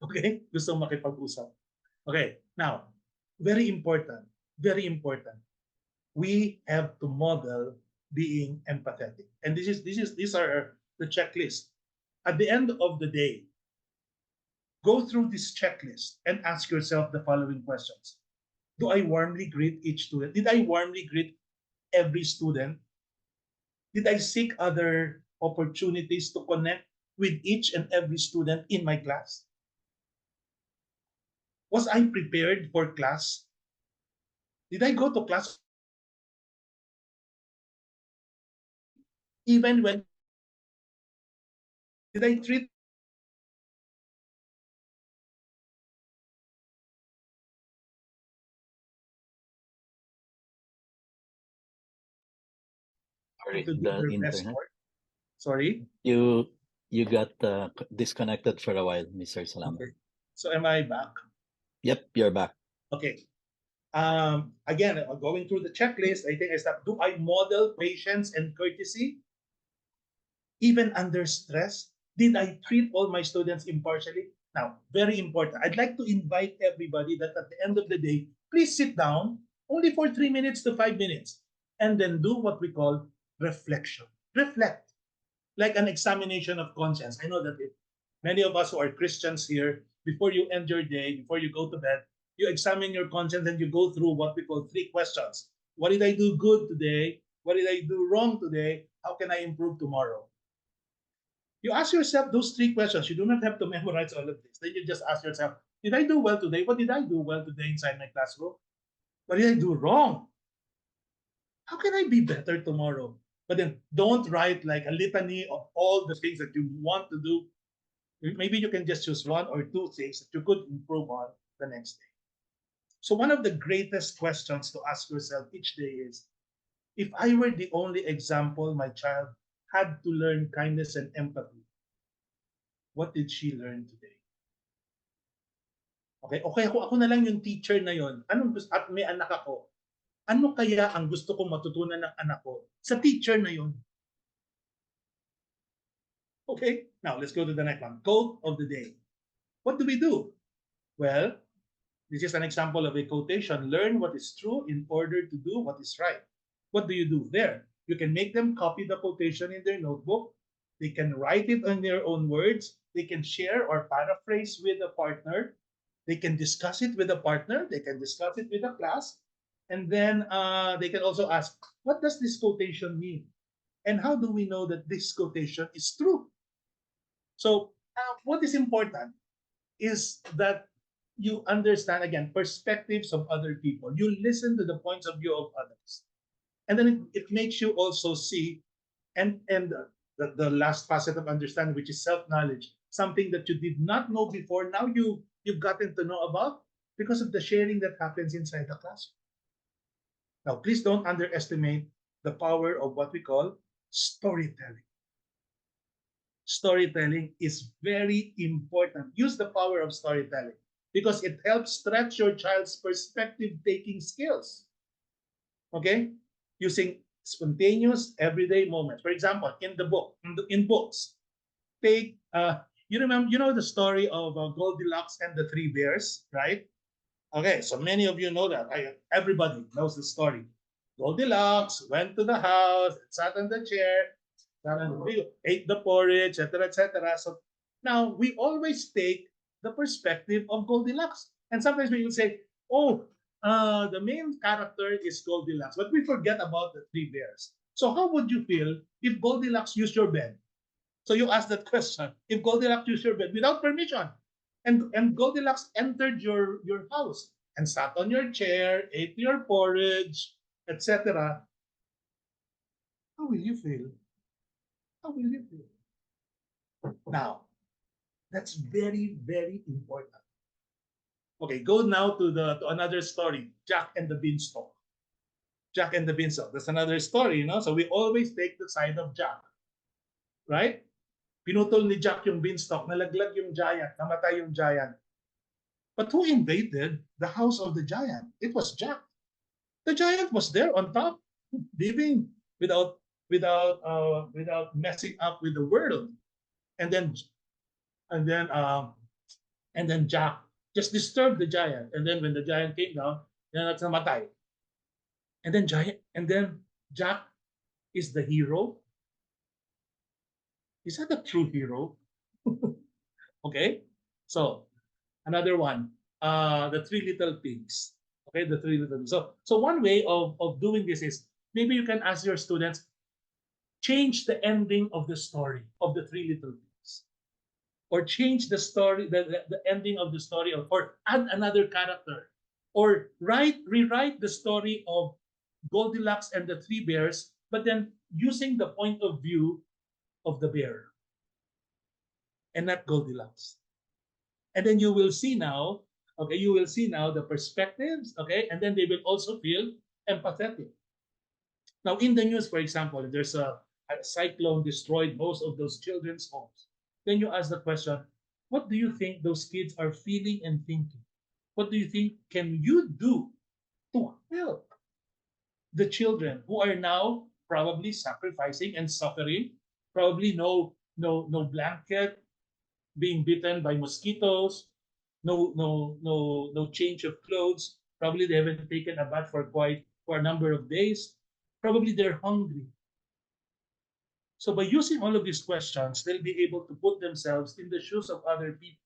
Okay? Gusto makipag-usap. Okay, now, very important, very important. We have to model being empathetic. And these are the checklist. At the end of the day, go through this checklist and ask yourself the following questions. Do I warmly greet each student? Did I warmly greet every student? Did I seek other opportunities to connect with each and every student in my class? Was I prepared for class? Did I go to class even when did I treat Sorry, to do the their best internet. work? Sorry. You you got disconnected for a while, Mr. Salamat. Okay. So am I back? Yep, you're back. Okay. Again, going through the checklist, I think I start. Do I model patience and courtesy even under stress? Did I treat all my students impartially? Now, very important. I'd like to invite everybody that at the end of the day, please sit down only for 3 minutes to 5 minutes and then do what we call reflection. Reflect like an examination of conscience. I know that many of us who are Christians here, before you end your day, before you go to bed, you examine your conscience and you go through what we call three questions. What did I do good today? What did I do wrong today? How can I improve tomorrow? You ask yourself those three questions. You do not have to memorize all of this. Then you just ask yourself, did I do well today? What did I do well today inside my classroom? What did I do wrong? How can I be better tomorrow? But then don't write like a litany of all the things that you want to do. Maybe you can just choose one or two things that you could improve on the next day. So, one of the greatest questions to ask yourself each day is if I were the only example my child had to learn kindness and empathy, what did she learn today? Okay, okay, ako na lang yung teacher na yon. Anong gusto, at may anak ako. Ano kaya ang gusto kong matutunan ng anak ko sa teacher na yon? Okay, now let's go to the next one. Quote of the day. What do we do? Well, this is an example of a quotation. Learn what is true in order to do what is right. What do you do there? You can make them copy the quotation in their notebook. They can write it on their own words. They can share or paraphrase with a partner. They can discuss it with a partner. They can discuss it with a class. And then they can also ask, what does this quotation mean? And how do we know that this quotation is true? So, what is important is that you understand again perspectives of other people. You listen to the points of view of others, and then it makes you also see and the last facet of understanding, which is self knowledge, something that you did not know before. Now you've gotten to know about because of the sharing that happens inside the classroom. Now, please don't underestimate the power of what we call storytelling. Storytelling is very important. Use the power of storytelling because it helps stretch your child's perspective taking skills. Okay? Using spontaneous everyday moments. For example, in the book, in books, take you remember you know the story of Goldilocks and the Three Bears, right? Okay, so many of you know that. Everybody knows the story. Goldilocks went to the house, sat on the chair, ate the porridge, etc., etc. So now we always take the perspective of Goldilocks. And sometimes we will say, oh, the main character is Goldilocks, but we forget about the three bears. So how would you feel if Goldilocks used your bed? So you ask that question. If Goldilocks used your bed without permission, and Goldilocks entered your house and sat on your chair, ate your porridge, etc., how will you feel? How will you feel? Now, that's very, very important. Okay, go now to another story, Jack and the Beanstalk. Jack and the Beanstalk. That's another story, you know. So we always take the side of Jack, right? Pinutol ni Jack yung beanstalk, nalaglag yung giant, namatay yung giant. But who invaded the house of the giant? It was Jack. The giant was there on top, living without messing up with the world. And then and then uh, and then Jack just disturbed the giant. And then when the giant came down, then that's namatay. And then Jack is the hero. Is that a true hero? Okay. So another one, the three little pigs. Okay, the three little pigs. So one way of doing this is maybe you can ask your students, change the ending of the story of the Three Little Pigs, or change the story, the ending of the story of, or add another character, or rewrite the story of Goldilocks and the Three Bears, but then using the point of view of the bear and not Goldilocks. And then you will see now, okay, you will see now the perspectives, okay, and then they will also feel empathetic. Now, in the news, for example, if there's a cyclone destroyed most of those children's homes, then you ask the question, what do you think those kids are feeling and thinking? What do you think can you do to help the children who are now probably sacrificing and suffering, probably no blanket, being bitten by mosquitoes, no change of clothes. Probably they haven't taken a bath for a number of days. Probably they're hungry. So by using all of these questions, they'll be able to put themselves in the shoes of other people.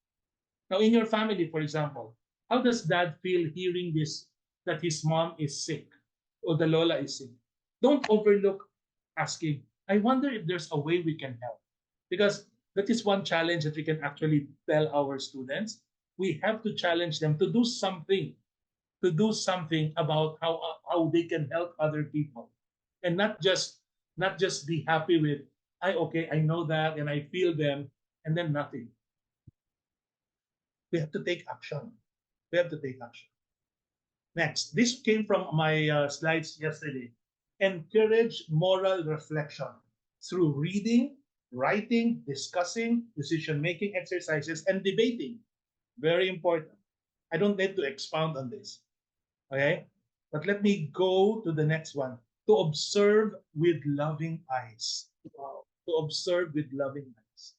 Now, in your family, for example, how does dad feel hearing this, that his mom is sick or the Lola is sick? Don't overlook asking, I wonder if there's a way we can help. Because that is one challenge that we can actually tell our students. We have to challenge them to do something about how they can help other people, and not just be happy with, I okay, I know that and I feel them, and then nothing. We have to take action. We have to take action. Next, this came from my slides yesterday. Encourage moral reflection through reading, writing, discussing, decision making exercises, and debating. Very important. I don't need to expound on this. Okay? But let me go to the next one. To observe with loving eyes. Wow. To observe with loving eyes.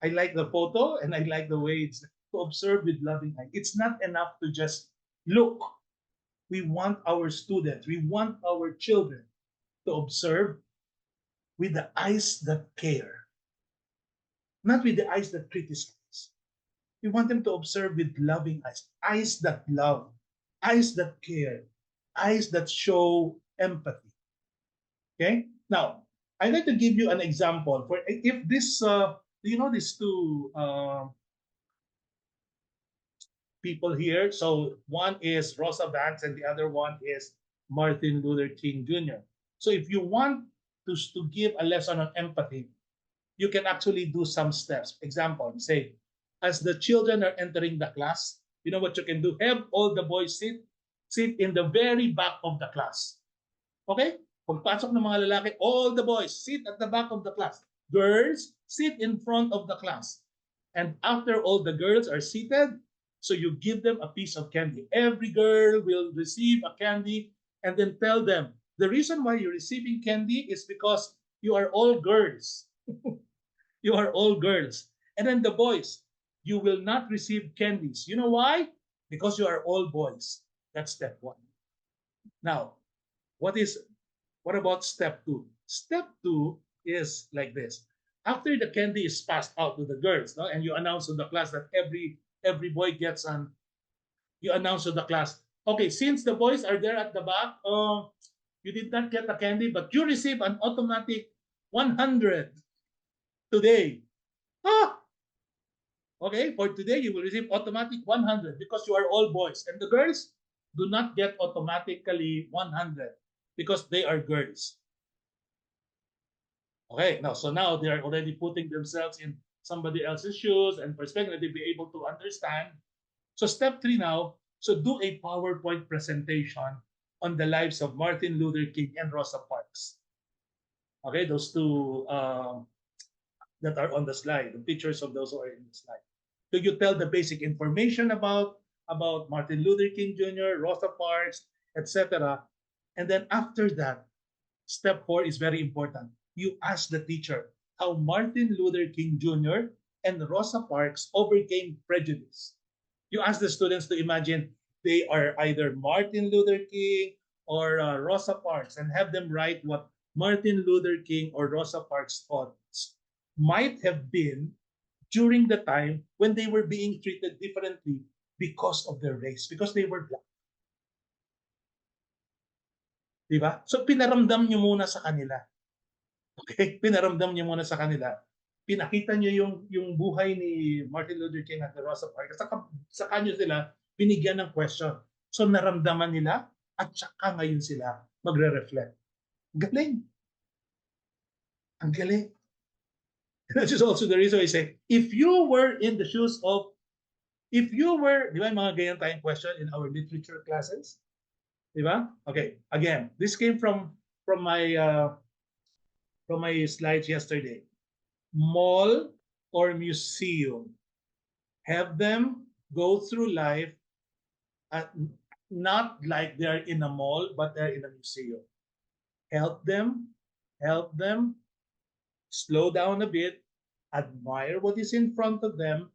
I like the photo and I like the way it's to observe with loving eyes. It's not enough to just look. We want our students, we want our children to observe with the eyes that care, not with the eyes that criticize. We want them to observe with loving eyes, eyes that love, eyes that care, eyes that show empathy. Okay? Now, I'd like to give you an example for if this, do you know these two people here? So one is Rosa Banks and the other one is Martin Luther King Jr. So if you want to give a lesson on empathy, you can actually do some steps. Example, say, as the children are entering the class, you know what you can do? Have all the boys sit in the very back of the class. Okay? Pagpasok ng mga lalaki, all the boys sit at the back of the class. Girls, sit in front of the class. And after all the girls are seated, so you give them a piece of candy. Every girl will receive a candy and then tell them, the reason why you're receiving candy is because you are all girls. You are all girls. And then the boys, you will not receive candies. You know why? Because you are all boys. That's step one. Now, what about step two? Step two is like this. After the candy is passed out to the girls, no, and you announce to the class that every boy gets an, you announce to the class, okay, since the boys are there at the back, you did not get a candy, but you receive an automatic 100 today. Ah, okay, for today you will receive automatic 100 because you are all boys, and the girls do not get automatically 100 because they are girls. Okay, now so now they are already putting themselves in somebody else's shoes and perspective to be able to understand. So step three now, so do a PowerPoint presentation on the lives of Martin Luther King and Rosa Parks. Okay, those two that are on the slide, the pictures of those who are in the slide. So you tell the basic information about Martin Luther King Jr., Rosa Parks, etc. And then after that, step four is very important. You ask the teacher how Martin Luther King Jr. and Rosa Parks overcame prejudice. You ask the students to imagine they are either Martin Luther King or Rosa Parks and have them write what Martin Luther King or Rosa Parks thoughts might have been during the time when they were being treated differently because of their race, because they were black. Di ba? So pinaramdam nyo muna sa kanila. Okay? Pinaramdam nyo muna sa kanila. Pinakita nyo yung buhay ni Martin Luther King at the Rosa Parks. Saka nyo sila binigyan ng question. So naramdaman nila at saka ngayon sila magre-reflect. Galing. Ang galing. That is also the reason I say, if you were in the shoes of, if you were, di ba mga ganyan tayong question in our literature classes? Di ba? Okay, again, this came from my slides yesterday. Mall or museum. Have them go through life at, not like they're in a mall, but they're in a museum. Help them slow down a bit, admire what is in front of them,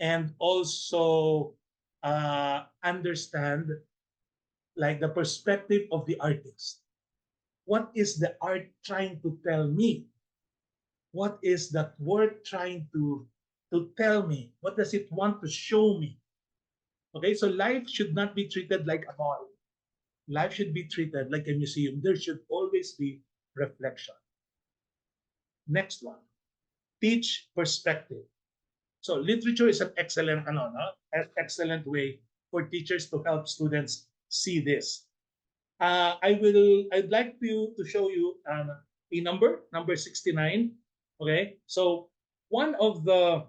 and also understand like the perspective of the artist. What is the art trying to tell me? What is that word trying to tell me? What does it want to show me? Okay, so life should not be treated like a mall. Life should be treated like a museum. There should always be reflection. Next one, teach perspective. So literature is an excellent, excellent way for teachers to help students see this. I'd like to show you a number 69. Okay, so one of the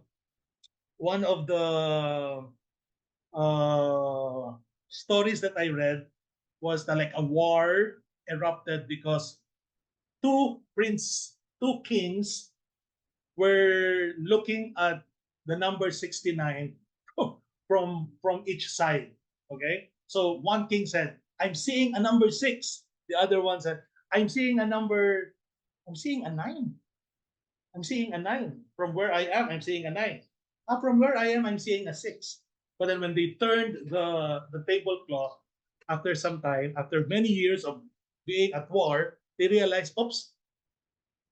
one of the stories that I read was that like a war erupted because two kings were looking at the number 69 from each side. Okay, so one king said, "I'm seeing a number 6." The other one said, "I'm seeing a number. I'm seeing a 9. I'm seeing a 9. From where I am, I'm seeing a 9. From where I am, I'm seeing a 6." But then when they turned the tablecloth, after some time, after many years of being at war, they realized, oops,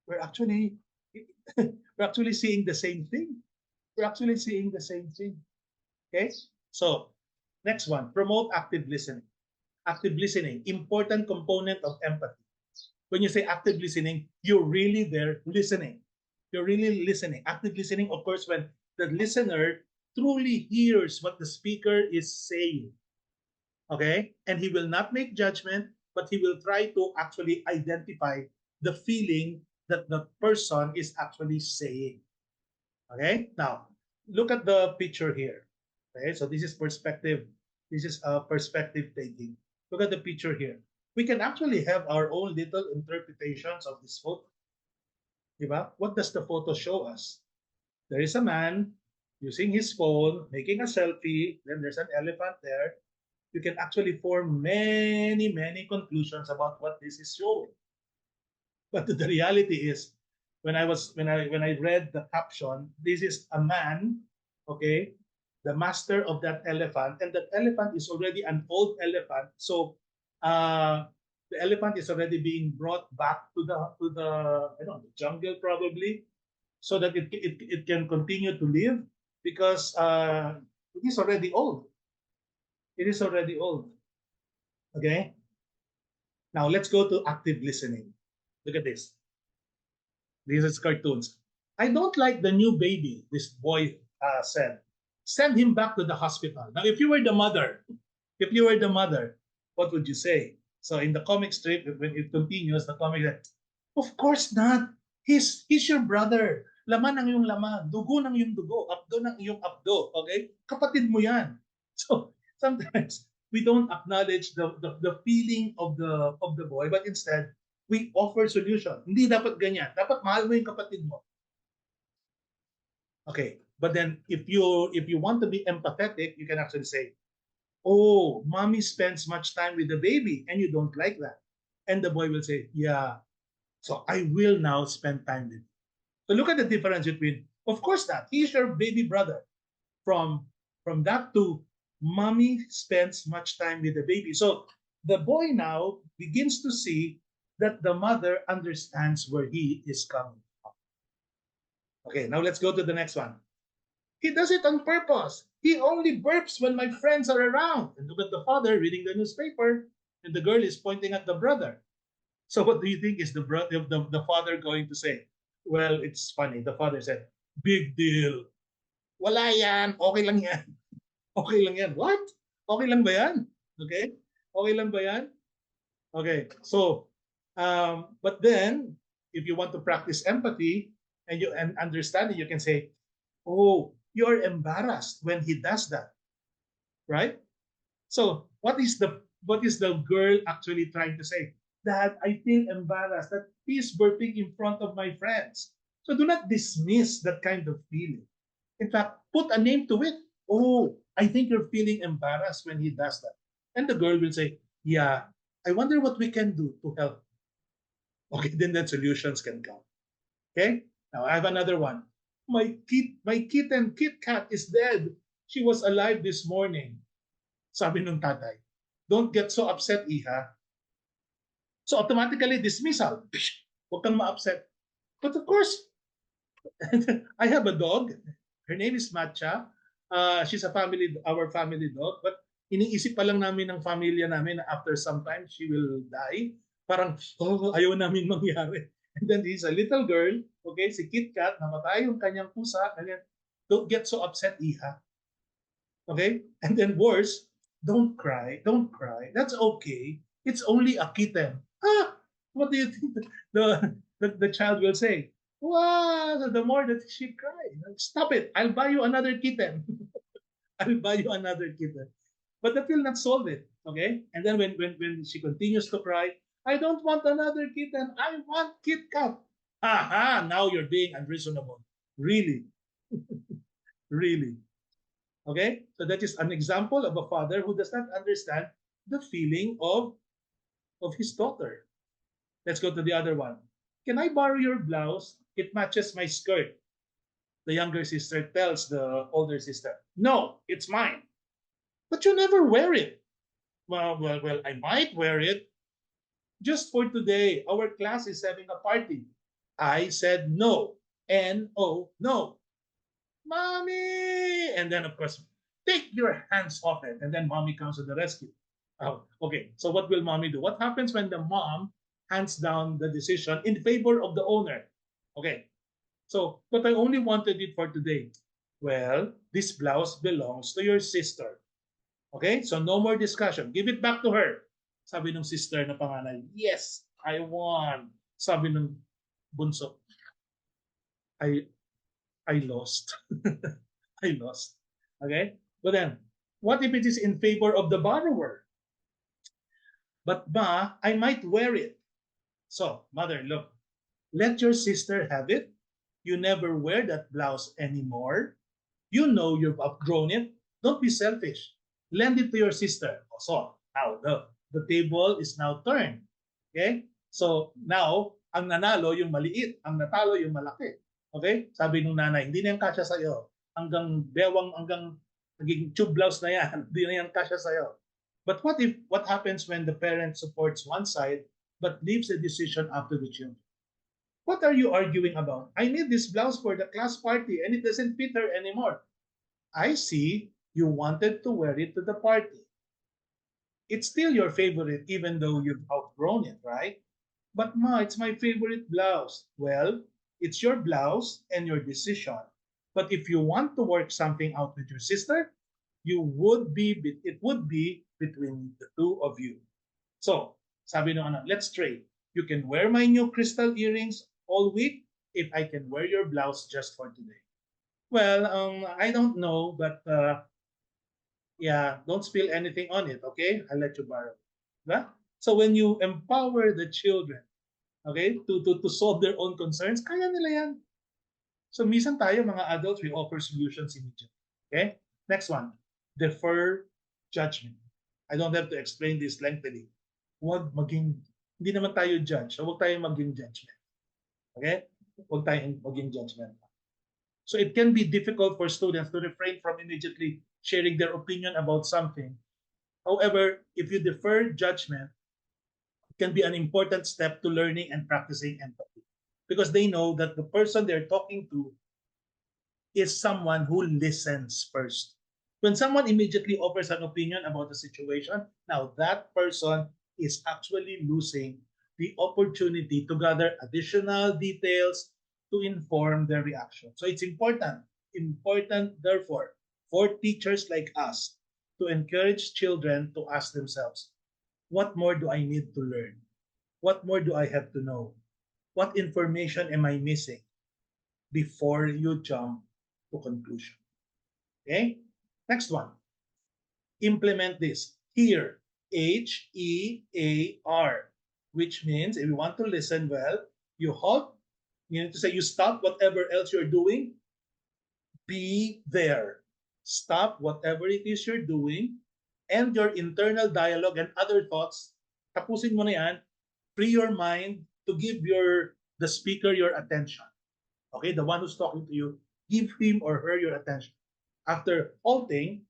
we're actually we're actually seeing the same thing. We're actually seeing the same thing. Okay? So, next one, promote active listening. Active listening, important component of empathy. When you say active listening, you're really there listening. You're really listening. Active listening occurs when the listener truly hears what the speaker is saying. Okay? And he will not make judgment, but he will try to actually identify the feeling that the person is actually saying. Okay? Now, look at the picture here. Okay? So this is perspective. This is a perspective taking. Look at the picture here. We can actually have our own little interpretations of this photo. Diba? What does the photo show us? There is a man using his phone, making a selfie. Then there's an elephant there. You can actually form many, many conclusions about what this is showing. But the reality is, when I read the caption, this is a man, okay, the master of that elephant, and that elephant is already an old elephant. So the elephant is already being brought back to the the jungle probably, so that it can continue to live because it is already old. It is already old. Okay. Now let's go to active listening. Look at this. These are cartoons. I don't like the new baby, this boy said. Send him back to the hospital. Now, if you were the mother, what would you say? So in the comic strip, when it continues, the comic said, of course not. He's your brother. Laman ng iyong laman. Dugo ng iyong dugo. Abdo ng iyong abdo. Okay? Kapatid mo yan. So sometimes we don't acknowledge the feeling of the boy, but instead, we offer solution. Hindi dapat ganyan. Dapat mahal mo yung kapatid mo. Okay. But then if you want to be empathetic, you can actually say, "Oh, mommy spends much time with the baby and you don't like that." And the boy will say, "Yeah. So I will now spend time with you." So look at the difference between, of course not. He's your baby brother. From that to mommy spends much time with the baby. So the boy now begins to see that the mother understands where he is coming from. Okay, now let's go to the next one. He does it on purpose. He only burps when my friends are around. And look at the father reading the newspaper. and the girl is pointing at the brother. So what do you think is the father going to say? Well, it's funny. The father said, "Big deal. Wala yan. Okay lang yan. Okay lang yan." What? Okay lang ba yan? Okay? Okay lang ba yan? Okay. So, but then, if you want to practice empathy and understanding, you can say, "Oh, you're embarrassed when he does that," right? So, what is the girl actually trying to say? That I feel embarrassed that he's burping in front of my friends. So do not dismiss that kind of feeling. In fact, put a name to it. Oh, I think you're feeling embarrassed when he does that. And the girl will say, "Yeah, I wonder what we can do to help." Okay, then the solutions can come. Okay? Now I have another one. My kitten, Kit Kat, is dead. She was alive this morning. Sabi nung tatay, "Don't get so upset, Iha." So automatically dismissal. Huwag kang ma-upset. But of course, I have a dog. Her name is Matcha. She's our family dog. But iniisip pa lang namin ng familya namin na after some time, she will die. Parang, oh, ayaw namin mangyari. And then he's a little girl, okay, si Kit Kat, namatay yung kanyang pusa. Ganyan. Don't get so upset, Iha. Okay? And then worse, don't cry, don't cry. That's okay. It's only a kitten. Ah, what do you think the child will say? Wow, the more that she cries, stop it. I'll buy you another kitten. I'll buy you another kitten. But that will not solve it. Okay? And then when she continues to cry, I don't want another kitten. I want Kit Kat. Aha, now you're being unreasonable. Really, really. Okay? So that is an example of a father who does not understand the feeling of his daughter. Let's go to the other one. Can I borrow your blouse? It matches my skirt. The younger sister tells the older sister, no, it's mine. But you never wear it. Well, I might wear it. Just for today, our class is having a party. I said no. N-O, no. Mommy! And then, of course, take your hands off it. And then mommy comes to the rescue. Oh, okay, so what will mommy do? What happens when the mom hands down the decision in favor of the owner? Okay, so, but I only wanted it for today. Well, this blouse belongs to your sister. Okay, so no more discussion. Give it back to her. Sabi ng sister na panganay, yes, I won. Sabi ng bunso, I I lost. I lost. Okay? But then, what if it is in favor of the borrower? But ma, I might wear it. So, mother, look, let your sister have it. You never wear that blouse anymore. You know you've outgrown it. Don't be selfish. Lend it to your sister. So, now the table is now turned. Okay? So, now, ang nanalo yung maliit, ang natalo yung malaki. Okay? Sabi nung nanay, hindi na yan kasya sa'yo. Hanggang naging tube blouse na yan. Hindi na yan kasya sa'yo. But what happens when the parent supports one side but leaves the decision up to the children? What are you arguing about? I need this blouse for the class party and it doesn't fit her anymore. I see you wanted to wear it to the party. It's still your favorite even though you've outgrown it, right? But ma, it's my favorite blouse. Well, it's your blouse and your decision. But if you want to work something out with your sister, it would be between the two of you. So, sabi ng anak, let's trade. You can wear my new crystal earrings all week if I can wear your blouse just for today. Well, I don't know, but yeah, don't spill anything on it, okay? I'll let you borrow. Diba? So when you empower the children, okay, to solve their own concerns, kaya nila yan. So minsan tayo, mga adults, we offer solutions immediately. Okay? Next one, defer judgment. I don't have to explain this lengthily. Hindi naman tayo judge. So huwag tayong maging judgment. Okay? Huwag tayong maging judgment. So it can be difficult for students to refrain from immediately sharing their opinion about something. However, if you defer judgment, it can be an important step to learning and practicing empathy because they know that the person they're talking to is someone who listens first. When someone immediately offers an opinion about a situation, now that person is actually losing the opportunity to gather additional details to inform their reaction. So it's important, therefore, for teachers like us to encourage children to ask themselves, what more do I need to learn? What more do I have to know? What information am I missing before you jump to conclusion? Okay? Next one. Implement this. Hear. HEAR. Which means if you want to listen well, you halt. You need to say you stop whatever else you're doing. Be there. Stop whatever it is you're doing. And your internal dialogue and other thoughts. Tapusin mo na yan. Free your mind to give the speaker your attention. Okay, the one who's talking to you, give him or her your attention. After halting,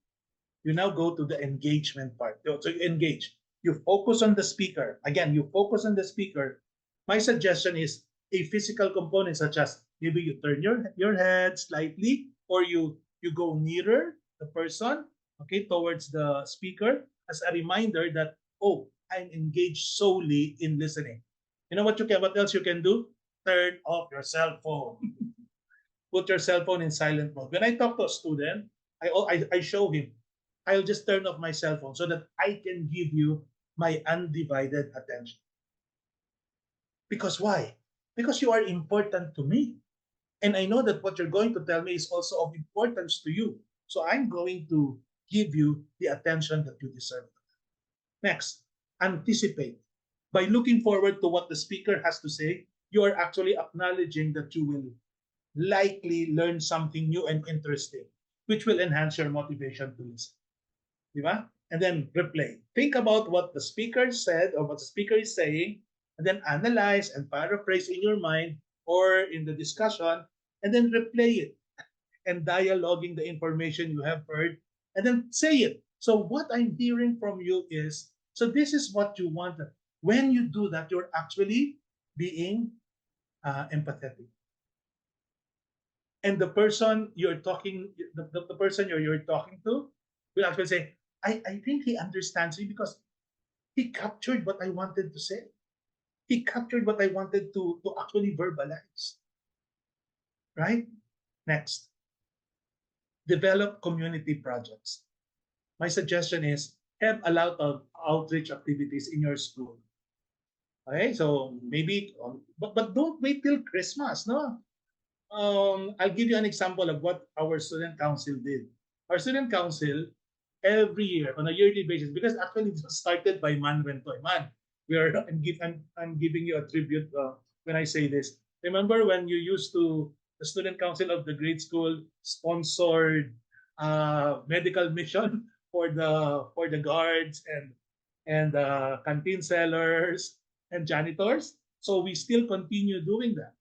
you now go to the engagement part. So you engage. You focus on the speaker. Again, you focus on the speaker. My suggestion is a physical component such as maybe you turn your head slightly or you go nearer the person, okay, towards the speaker as a reminder that, oh, I'm engaged solely in listening. You know what else you can do? Turn off your cell phone. Put your cell phone in silent mode. When I talk to a student, I show him, I'll just turn off my cell phone so that I can give you my undivided attention. Because why? Because you are important to me. And I know that what you're going to tell me is also of importance to you. So I'm going to give you the attention that you deserve. Next, anticipate. By looking forward to what the speaker has to say, you are actually acknowledging that you will likely learn something new and interesting, which will enhance your motivation to listen. Diba? And then replay. Think about what the speaker said or what the speaker is saying, and then analyze and paraphrase in your mind or in the discussion, and then replay it and dialoguing the information you have heard, and then say it. So what I'm hearing from you is, so this is what you want. When you do that, you're actually being empathetic. And the person you're talking, the person you're talking to will actually say, I think he understands me because he captured what I wanted to say. He captured what I wanted to actually verbalize. Right? Next, develop community projects. My suggestion is have a lot of outreach activities in your school. Okay, so maybe, but don't wait till Christmas, no? I'll give you an example of what our student council did. Our student council, every year, on a yearly basis, because actually it was started by Man Rentoy. Man, I'm giving you a tribute when I say this. Remember when you used to, the student council of the grade school sponsored medical mission for the guards and canteen sellers and janitors. So we still continue doing that.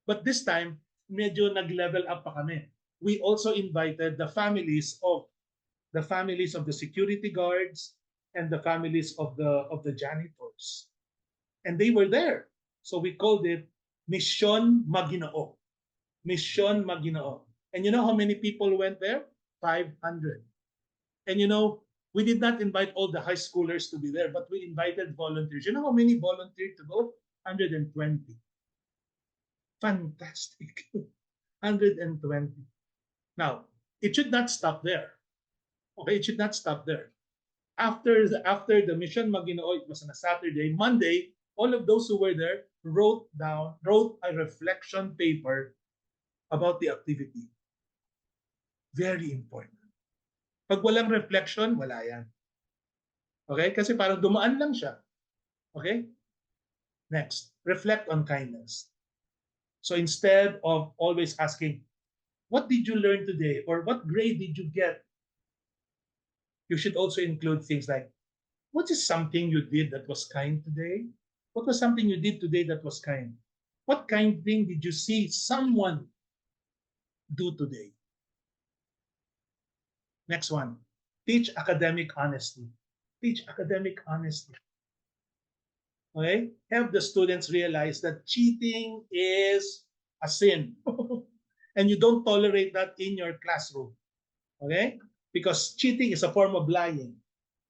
But this time, medyo nag-level up pa kami. We also invited the families of the security guards and the families of the janitors. And they were there. So we called it Mission Maginoo. Mission Maginoo. And you know how many people went there? 500. And you know, we did not invite all the high schoolers to be there, but we invited volunteers. You know how many volunteered to go? 120. Fantastic. 120. Now, it should not stop there. Okay, it should not stop there. After the Mission Maginoo, it was on a Saturday. Monday, all of those who were there wrote a reflection paper about the activity. Very important. Pag walang reflection, wala yan. Okay? Kasi parang dumaan lang siya. Okay? Next, reflect on kindness. So instead of always asking, what did you learn today? Or what grade did you get? You should also include things like, what is something you did that was kind today? What was something you did today that was kind? What kind thing did you see someone do today? Next one, teach academic honesty. Teach academic honesty. Okay? Have the students realize that cheating is a sin. And you don't tolerate that in your classroom. Okay? Because cheating is a form of lying.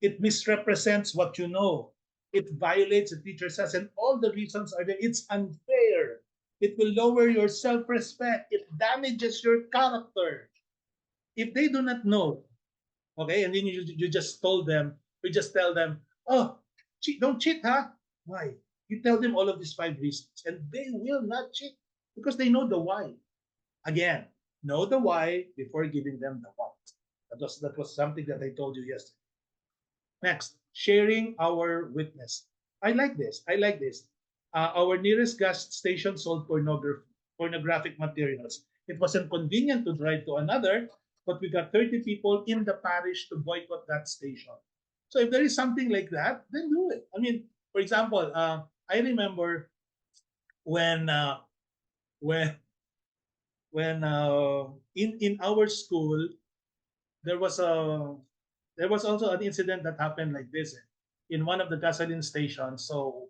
It misrepresents what you know. It violates, the teacher says, and all the reasons are there. It's unfair. It will lower your self-respect. It damages your character. If they do not know, okay, and then you just told them, you just tell them, oh, don't cheat, huh? Why? You tell them all of these 5 reasons, and they will not cheat because they know the why. Again, know the why before giving them the what. That was something that I told you yesterday. Next, sharing our witness. I like this. I like this. Our nearest gas station sold pornographic materials. It wasn't convenient to drive to another, but we got 30 people in the parish to boycott that station. So if there is something like that, then do it. I mean, for example, I remember when uh, when when in our school there was a there was also an incident that happened like this in one of the gasoline stations. So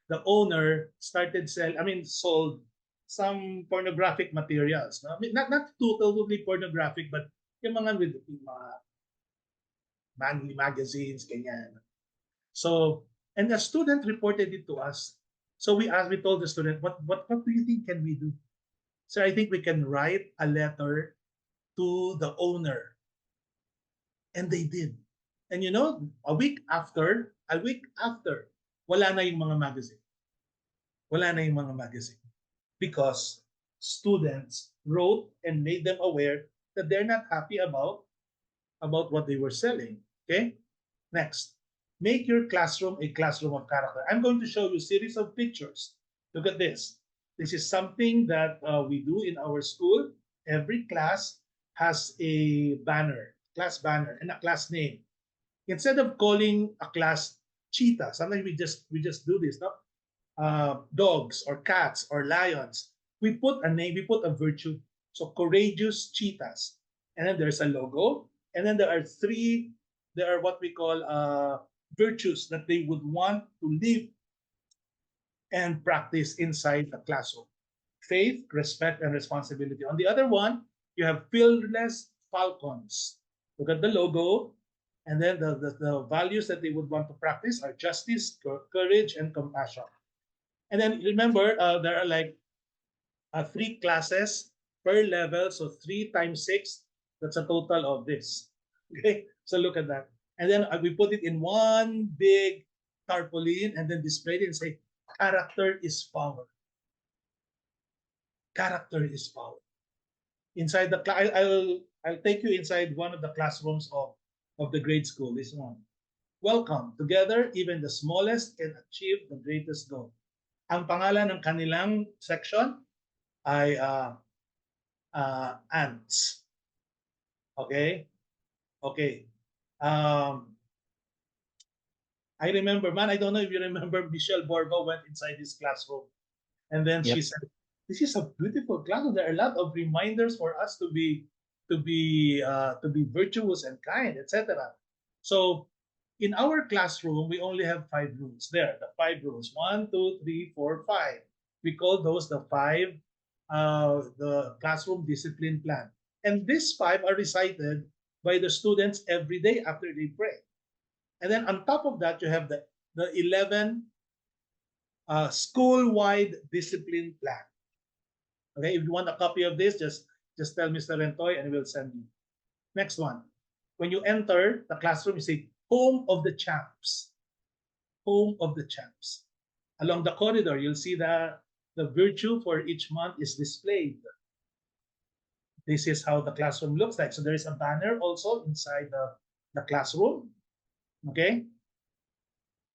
the owner sold some pornographic materials. No? I mean, not totally pornographic, but yung mga with yung mga manly magazines, ganyan. So, and the student reported it to us. So we told the student, what do you think can we do? So I think we can write a letter to the owner. And they did. And a week after, wala na yung mga magazine. Wala na yung mga magazine. Because students wrote and made them aware that they're not happy about what they were selling. Okay? Next, make your classroom a classroom of character. I'm going to show you a series of pictures. Look at this. This is something that we do in our school. Every class has a class banner, and a class name. Instead of calling a class cheetah, sometimes we just do this, no? Dogs or cats or lions. We put a name, we put a virtue. So courageous cheetahs, and then there's a logo, and then there are what we call virtues that they would want to live and practice inside the classroom: faith, respect, and responsibility. On the other one, you have fearless falcons. Look at the logo, and then the values that they would want to practice are justice, courage, and compassion. And then remember, there are like 3 classes per level, so 3 times 6. That's a total of this. Okay, so look at that. And then we put it in one big tarpaulin and then displayed it and say, character is power. Character is power. Inside the class, I'll take you inside one of the classrooms of the grade school. This one. Welcome. Together, even the smallest can achieve the greatest goal. Ang pangalan ng kanilang section ay ants. Okay? Okay. I remember, man, I don't know if you remember, Michelle Borgo went inside this classroom. And then Yep. she said, "This is a beautiful classroom. There are a lot of reminders for us to be virtuous and kind, etc." So, in our classroom, we only have 5 rules. There, the 5 rules: 1, 2, 3, 4, 5. We call those the classroom discipline plan. And these 5 are recited by the students every day after they pray. And then on top of that, you have the 11 school-wide discipline plan. Okay, if you want a copy of this, just tell Mr. Rentoy and we'll send you. Next one. When you enter the classroom, you say, home of the champs. Home of the champs. Along the corridor, you'll see that the virtue for each month is displayed. This is how the classroom looks like. So there is a banner also inside the classroom. Okay?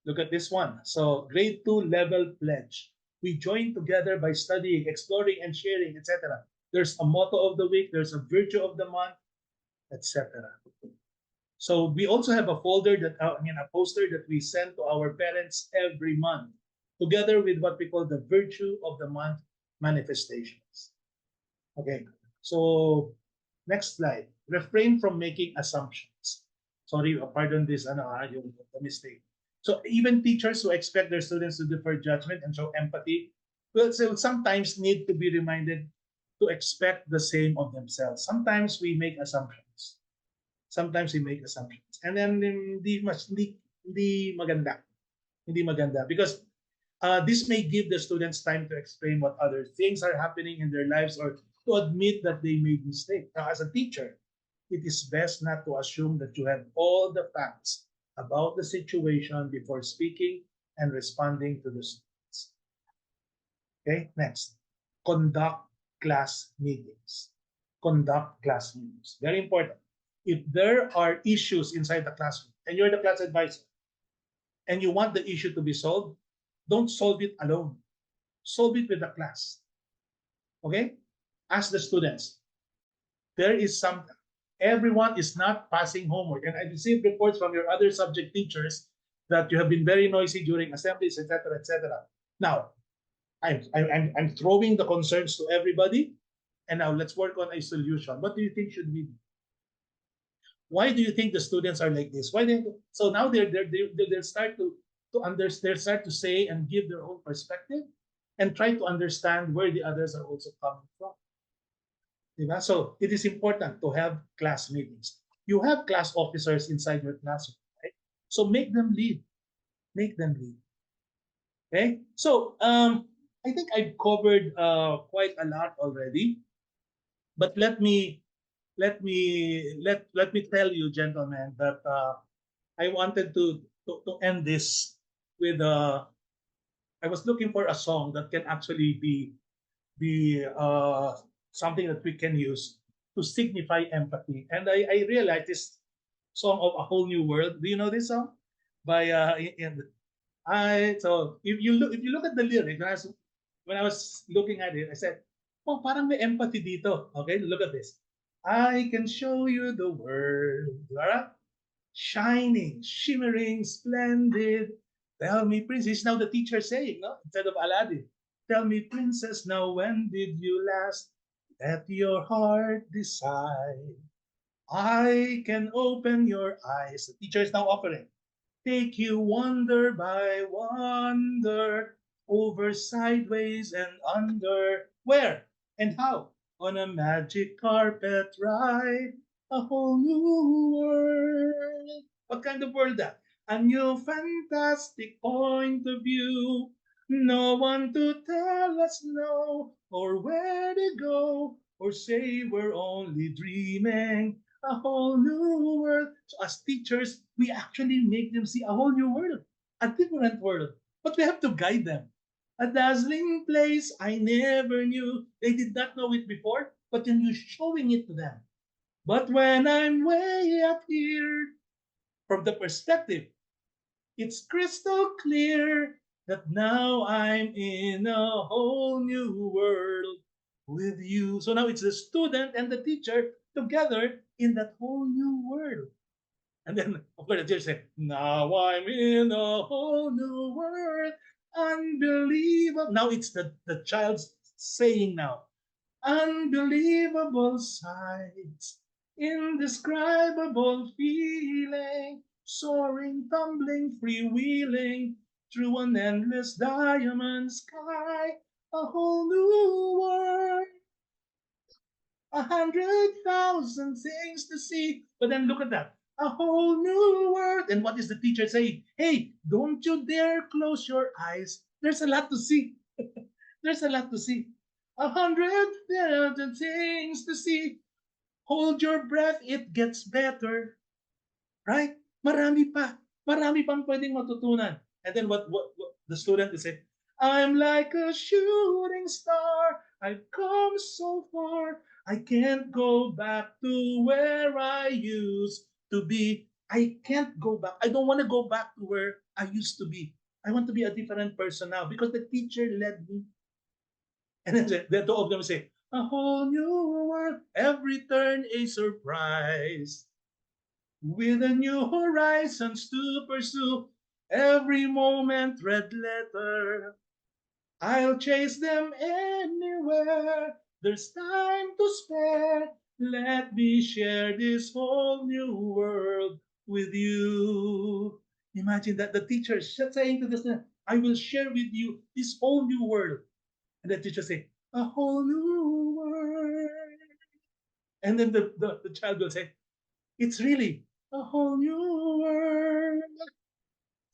Look at this one. So grade 2 level pledge. We join together by studying, exploring, and sharing, etc. There's a motto of the week, there's a virtue of the month, etc. So we also have a a poster that we send to our parents every month, together with what we call the virtue of the month manifestations. Okay. So next slide. Refrain from making assumptions. Sorry, pardon this, the mistake. So even teachers who expect their students to defer judgment and show empathy will sometimes need to be reminded to expect the same of themselves. Sometimes we make assumptions. And then hindi maganda. Hindi maganda because this may give the students time to explain what other things are happening in their lives or to admit that they made mistake. Now, as a teacher, it is best not to assume that you have all the facts about the situation before speaking and responding to the students. Okay, next. Conduct class meetings. Conduct class meetings. Very important. If there are issues inside the classroom and you're the class advisor and you want the issue to be solved, don't solve it alone. Solve it with the class. Okay? Ask the students. There is some, everyone is not passing homework. And I received reports from your other subject teachers that you have been very noisy during assemblies, etc., etc. Now, I'm throwing the concerns to everybody, and now let's work on a solution. What do you think should we do? Why do you think the students are like this? Why they so now they'll start to understand, they'll start to say and give their own perspective and try to understand where the others are also coming from. Diba? So it is important to have class meetings. You have class officers inside your classroom, right? So make them lead. Make them lead. Okay. So I think I've covered quite a lot already, but let me tell you, gentlemen, that I wanted to end this with I was looking for a song that can actually be something that we can use to signify empathy. And I realized this song of A Whole New World. Do you know this song? By I so if you look at the lyric, when I was looking at it, I said, oh, parang may empathy dito. Okay, look at this. I can show you the world. Right? Shining, shimmering, splendid. Tell me, princess. Now the teacher saying, no, instead of Aladdin. Tell me, princess, now when did you last let your heart decide? I can open your eyes. The teacher is now offering. Take you wonder by wonder, over, sideways, and under. Where and how? On a magic carpet ride, a whole new world. What kind of world that? A new fantastic point of view. No one to tell us no, or where to go, or say we're only dreaming. A whole new world. So as teachers, we actually make them see a whole new world, a different world. But we have to guide them. A dazzling place I never knew. They did not know it before, but then you're showing it to them. But when I'm way up here, from the perspective, it's crystal clear that now I'm in a whole new world with you. So now it's the student and the teacher together in that whole new world. And then, of course, the teacher said, now I'm in a whole new world. Unbelievable. Now it's the child's saying now. Unbelievable sights, indescribable feeling, soaring, tumbling, freewheeling through an endless diamond sky, a whole new world, 100,000 things to see. But then look at that, a whole new world. And what is the teacher saying? Hey, don't you dare close your eyes. There's a lot to see. There's a lot to see. 100,000 things to see. Hold your breath, it gets better. Right? Marami pa. Marami pang pwedeng matutunan. And then what the student is saying, I'm like a shooting star. I've come so far. I can't go back to where I used to be. I can't go back. I don't want to go back to where I used to be. I want to be a different person now because the teacher led me. And then the two of them say, a whole new world, every turn a surprise. With a new horizons to pursue, every moment red letter. I'll chase them anywhere. There's time to spare. Let me share this whole new world with you. Imagine that the teacher is saying to the student, I will share with you this whole new world. And the teacher say, a whole new world. And then the child will say, it's really a whole new world.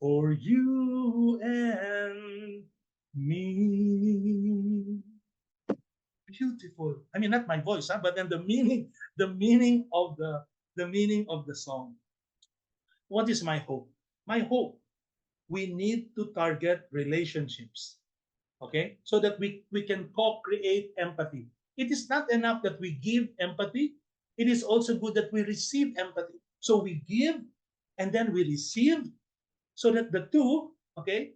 for you and me. Beautiful. I mean, not my voice, huh? But then the meaning of the song. What is my hope? My hope, we need to target relationships, okay? So that we can co-create empathy. It is not enough that we give empathy. It is also good that we receive empathy. So we give and then we receive so that the two, okay,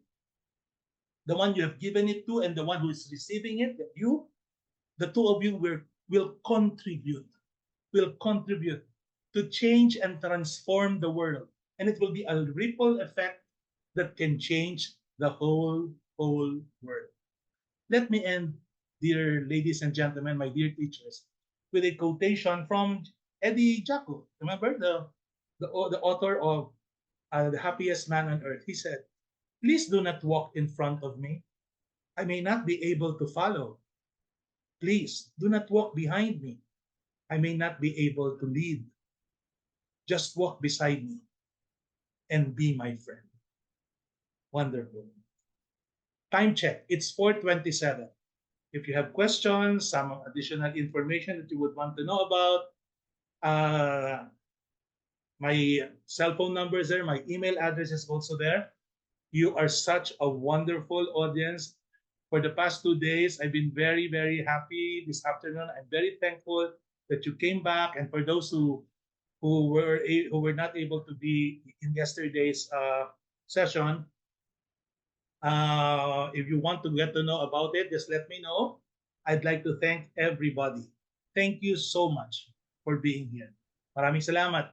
the one you have given it to and the one who is receiving it, that you, the two of you will contribute to change and transform the world. And it will be a ripple effect that can change the whole world. Let me end, dear ladies and gentlemen, my dear teachers, with a quotation from Eddie Jacko. Remember the author of The Happiest Man on Earth? He said, "Please do not walk in front of me. I may not be able to follow. Please do not walk behind me. I may not be able to lead. Just walk beside me and be my friend." Wonderful. Time check. It's 4:27. If you have questions, some additional information that you would want to know about, uh, my cell phone number is there. My email address is also there. You are such a wonderful audience. For the past 2 days, I've been very, very happy. This afternoon, I'm very thankful that you came back. And for those who were not able to be in yesterday's session, if you want to get to know about it, just let me know. I'd like to thank everybody. Thank you so much for being here. Maraming salamat.